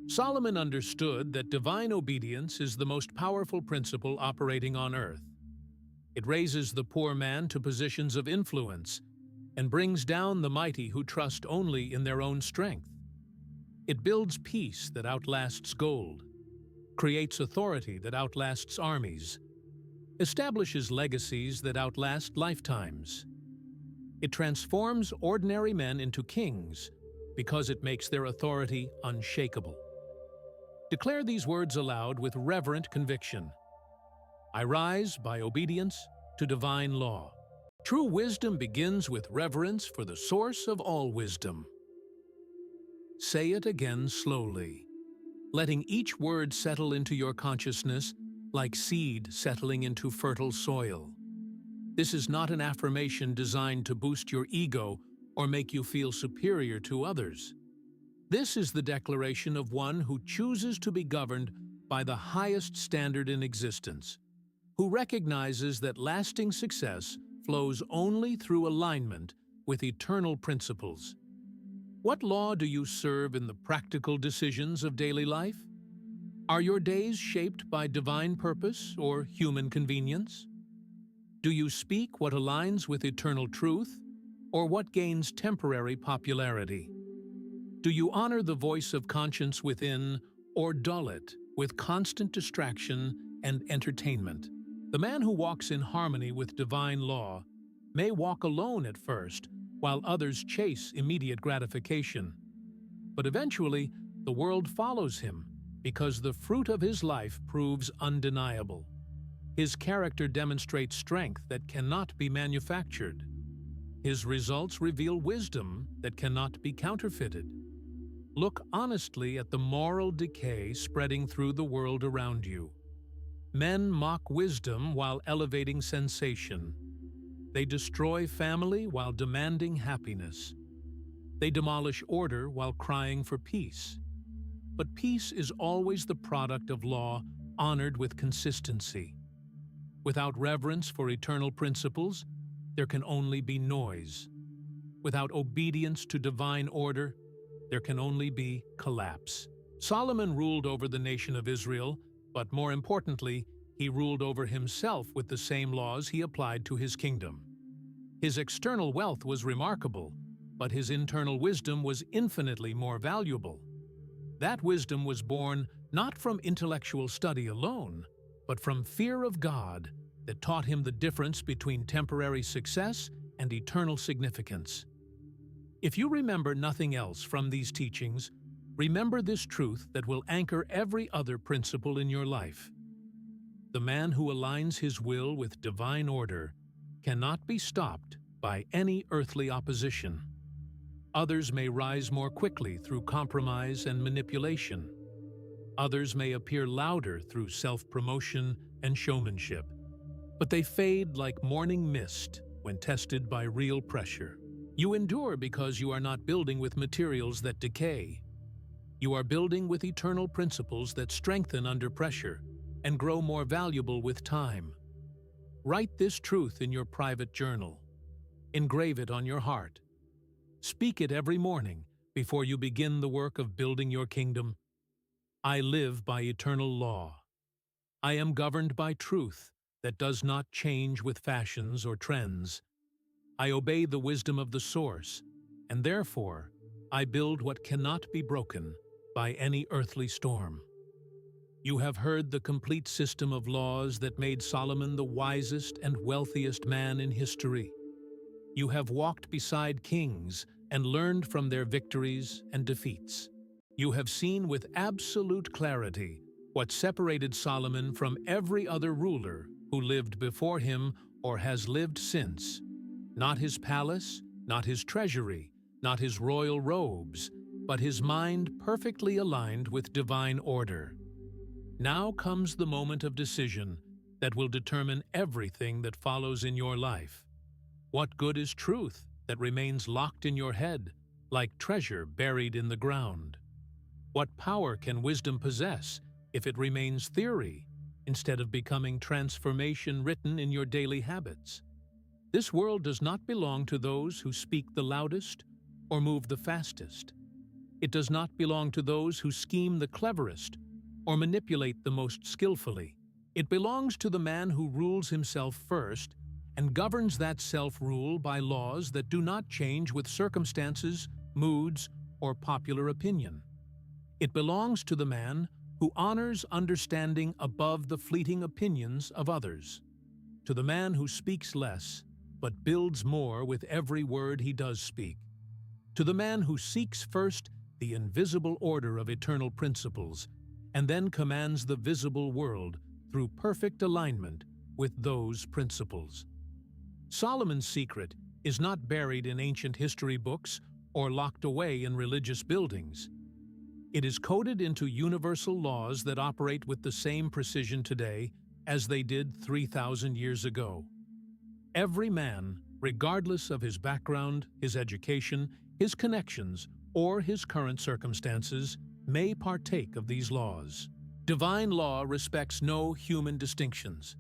Solomon understood that divine obedience is the most powerful principle operating on earth. It raises the poor man to positions of influence and brings down the mighty who trust only in their own strength. It builds peace that outlasts gold, creates authority that outlasts armies, establishes legacies that outlast lifetimes. It transforms ordinary men into kings because it makes their authority unshakable. Declare these words aloud with reverent conviction. I rise by obedience to divine law. True wisdom begins with reverence for the source of all wisdom. Say it again slowly, letting each word settle into your consciousness like seed settling into fertile soil. This is not an affirmation designed to boost your ego or make you feel superior to others. This is the declaration of one who chooses to be governed by the highest standard in existence, who recognizes that lasting success flows only through alignment with eternal principles. What law do you serve in the practical decisions of daily life? Are your days shaped by divine purpose or human convenience? Do you speak what aligns with eternal truth, or what gains temporary popularity? Do you honor the voice of conscience within, or dull it with constant distraction and entertainment? The man who walks in harmony with divine law may walk alone at first, while others chase immediate gratification. But eventually, the world follows him because the fruit of his life proves undeniable. His character demonstrates strength that cannot be manufactured. His results reveal wisdom that cannot be counterfeited. Look honestly at the moral decay spreading through the world around you. Men mock wisdom while elevating sensation. They destroy family while demanding happiness. They demolish order while crying for peace. But peace is always the product of law honored with consistency. Without reverence for eternal principles, there can only be noise. Without obedience to divine order, there can only be collapse. Solomon ruled over the nation of Israel, but more importantly, he ruled over himself with the same laws he applied to his kingdom. His external wealth was remarkable, but his internal wisdom was infinitely more valuable. That wisdom was born not from intellectual study alone, but from fear of God that taught him the difference between temporary success and eternal significance. If you remember nothing else from these teachings, remember this truth that will anchor every other principle in your life. The man who aligns his will with divine order cannot be stopped by any earthly opposition. Others may rise more quickly through compromise and manipulation. Others may appear louder through self-promotion and showmanship. But they fade like morning mist when tested by real pressure. You endure because you are not building with materials that decay. You are building with eternal principles that strengthen under pressure and grow more valuable with time. Write this truth in your private journal. Engrave it on your heart. Speak it every morning before you begin the work of building your kingdom. I live by eternal law. I am governed by truth that does not change with fashions or trends. I obey the wisdom of the source, and therefore I build what cannot be broken by any earthly storm. You have heard the complete system of laws that made Solomon the wisest and wealthiest man in history. You have walked beside kings and learned from their victories and defeats. You have seen with absolute clarity what separated Solomon from every other ruler who lived before him or has lived since. Not his palace, not his treasury, not his royal robes, but his mind perfectly aligned with divine order. Now comes the moment of decision that will determine everything that follows in your life. What good is truth that remains locked in your head, like treasure buried in the ground? What power can wisdom possess if it remains theory instead of becoming transformation written in your daily habits? This world does not belong to those who speak the loudest or move the fastest. It does not belong to those who scheme the cleverest or manipulate the most skillfully. It belongs to the man who rules himself first and governs that self-rule by laws that do not change with circumstances, moods, or popular opinion. It belongs to the man who honors understanding above the fleeting opinions of others. To the man who speaks less, but builds more with every word he does speak. To the man who seeks first the invisible order of eternal principles, and then commands the visible world through perfect alignment with those principles. Solomon's secret is not buried in ancient history books or locked away in religious buildings. It is coded into universal laws that operate with the same precision today as they did 3,000 years ago. Every man, regardless of his background, his education, his connections, or his current circumstances, may partake of these laws. Divine law respects no human distinctions.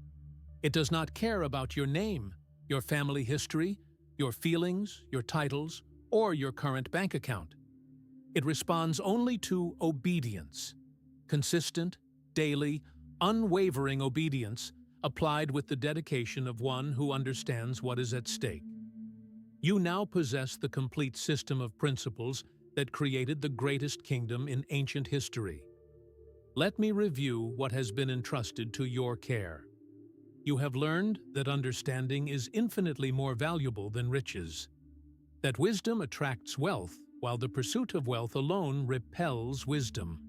It does not care about your name, your family history, your feelings, your titles, or your current bank account. It responds only to obedience, consistent, daily, unwavering obedience applied with the dedication of one who understands what is at stake. You now possess the complete system of principles that created the greatest kingdom in ancient history. Let me review what has been entrusted to your care. You have learned that understanding is infinitely more valuable than riches, that wisdom attracts wealth while the pursuit of wealth alone repels wisdom.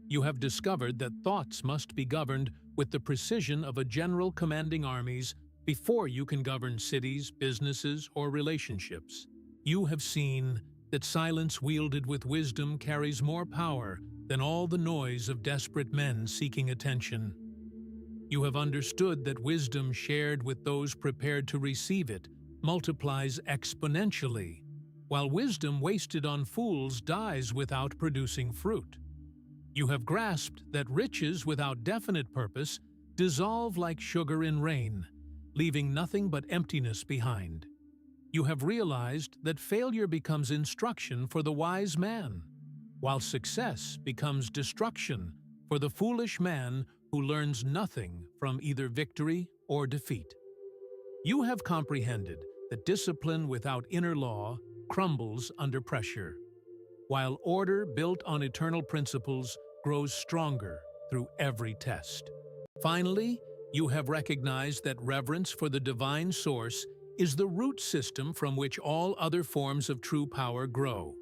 You have discovered that thoughts must be governed with the precision of a general commanding armies before you can govern cities, businesses, or relationships. You have seen that silence wielded with wisdom carries more power than all the noise of desperate men seeking attention. You have understood that wisdom shared with those prepared to receive it multiplies exponentially. while wisdom wasted on fools dies without producing fruit. You have grasped that riches without definite purpose dissolve like sugar in rain, leaving nothing but emptiness behind. You have realized that failure becomes instruction for the wise man, while success becomes destruction for the foolish man who learns nothing from either victory or defeat. You have comprehended that discipline without inner law crumbles under pressure, while order built on eternal principles grows stronger through every test. Finally, you have recognized that reverence for the divine source is the root system from which all other forms of true power grow.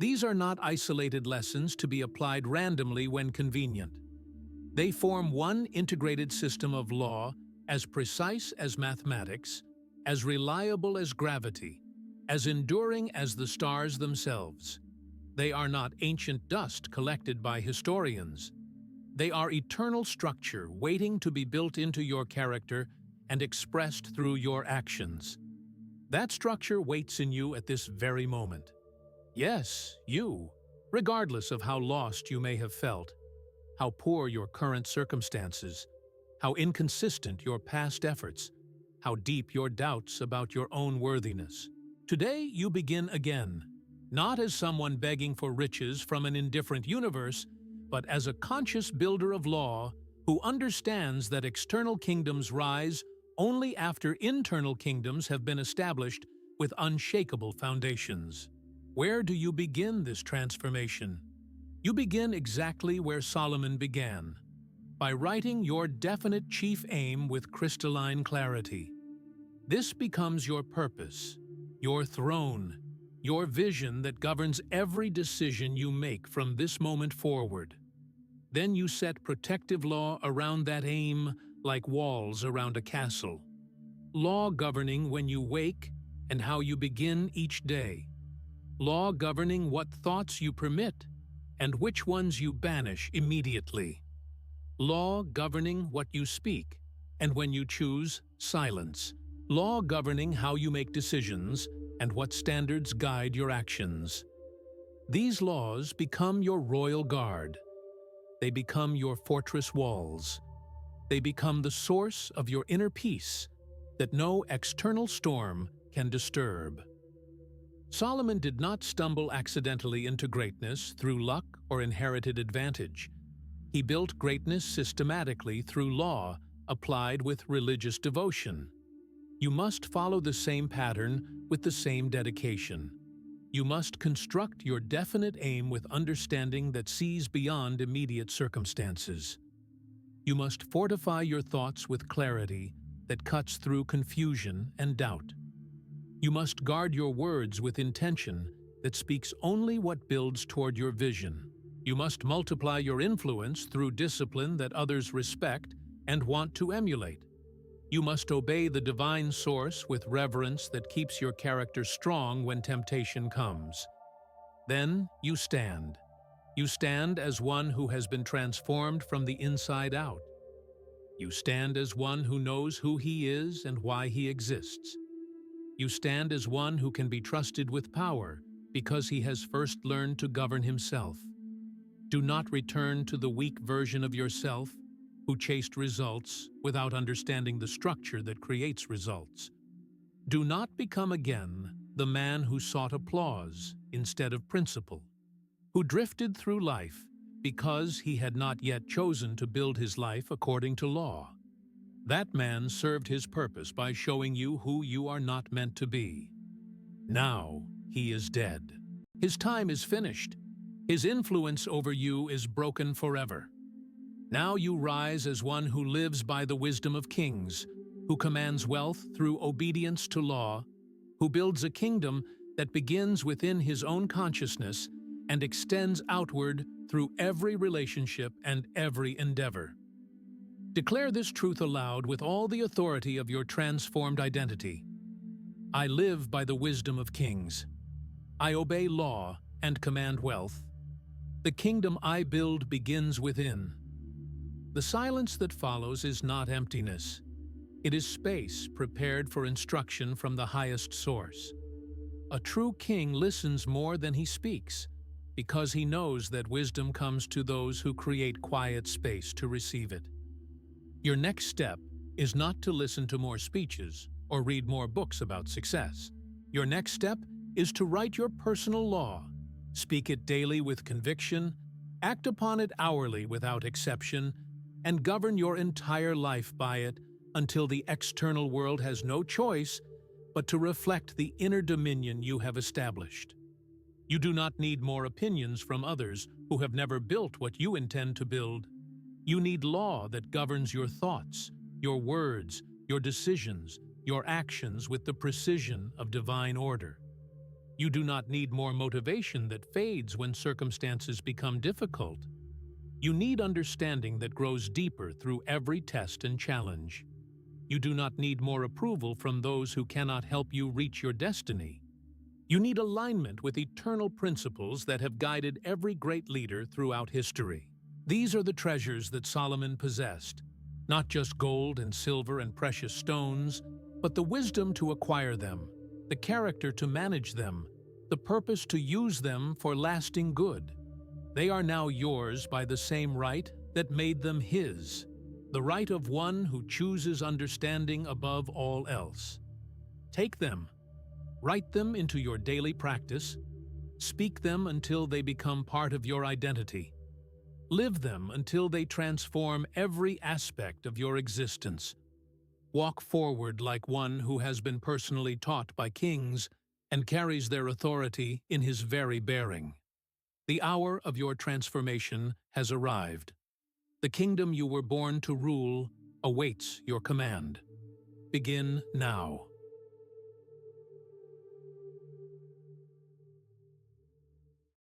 These are not isolated lessons to be applied randomly when convenient. They form one integrated system of law as precise as mathematics, as reliable as gravity, as enduring as the stars themselves. They are not ancient dust collected by historians. They are eternal structure waiting to be built into your character and expressed through your actions. That structure waits in you at this very moment. Yes, you, regardless of how lost you may have felt, how poor your current circumstances, how inconsistent your past efforts, how deep your doubts about your own worthiness. Today you begin again, not as someone begging for riches from an indifferent universe, but as a conscious builder of law who understands that external kingdoms rise only after internal kingdoms have been established with unshakable foundations. Where do you begin this transformation? You begin exactly where Solomon began, by writing your definite chief aim with crystalline clarity. This becomes your purpose, your throne, your vision that governs every decision you make from this moment forward. Then you set protective law around that aim like walls around a castle. Law governing when you wake and how you begin each day. Law governing what thoughts you permit and which ones you banish immediately. Law governing what you speak and when you choose silence. Law governing how you make decisions and what standards guide your actions. These laws become your royal guard. They become your fortress walls. They become the source of your inner peace that no external storm can disturb. Solomon did not stumble accidentally into greatness through luck or inherited advantage. He built greatness systematically through law applied with religious devotion. You must follow the same pattern with the same dedication. You must construct your definite aim with understanding that sees beyond immediate circumstances. You must fortify your thoughts with clarity that cuts through confusion and doubt. You must guard your words with intention that speaks only what builds toward your vision. You must multiply your influence through discipline that others respect and want to emulate. You must obey the divine source with reverence that keeps your character strong when temptation comes. Then you stand. You stand as one who has been transformed from the inside out. You stand as one who knows who he is and why he exists. You stand as one who can be trusted with power because he has first learned to govern himself. Do not return to the weak version of yourself who chased results without understanding the structure that creates results. Do not become again the man who sought applause instead of principle, who drifted through life because he had not yet chosen to build his life according to law. That man served his purpose by showing you who you are not meant to be. Now he is dead. His time is finished. His influence over you is broken forever. Now you rise as one who lives by the wisdom of kings, who commands wealth through obedience to law, who builds a kingdom that begins within his own consciousness and extends outward through every relationship and every endeavor. Declare this truth aloud with all the authority of your transformed identity. I live by the wisdom of kings. I obey law and command wealth. The kingdom I build begins within. The silence that follows is not emptiness. It is space prepared for instruction from the highest source. A true king listens more than he speaks, because he knows that wisdom comes to those who create quiet space to receive it. Your next step is not to listen to more speeches or read more books about success. Your next step is to write your personal law, speak it daily with conviction, act upon it hourly without exception, and govern your entire life by it until the external world has no choice but to reflect the inner dominion you have established. You do not need more opinions from others who have never built what you intend to build. You need law that governs your thoughts, your words, your decisions, your actions with the precision of divine order. You do not need more motivation that fades when circumstances become difficult. You need understanding that grows deeper through every test and challenge. You do not need more approval from those who cannot help you reach your destiny. You need alignment with eternal principles that have guided every great leader throughout history. These are the treasures that Solomon possessed, not just gold and silver and precious stones, but the wisdom to acquire them, the character to manage them, the purpose to use them for lasting good. They are now yours by the same right that made them his, the right of one who chooses understanding above all else. Take them, write them into your daily practice, speak them until they become part of your identity. Live them until they transform every aspect of your existence. Walk forward like one who has been personally taught by kings and carries their authority in his very bearing. The hour of your transformation has arrived. The kingdom you were born to rule awaits your command. Begin now.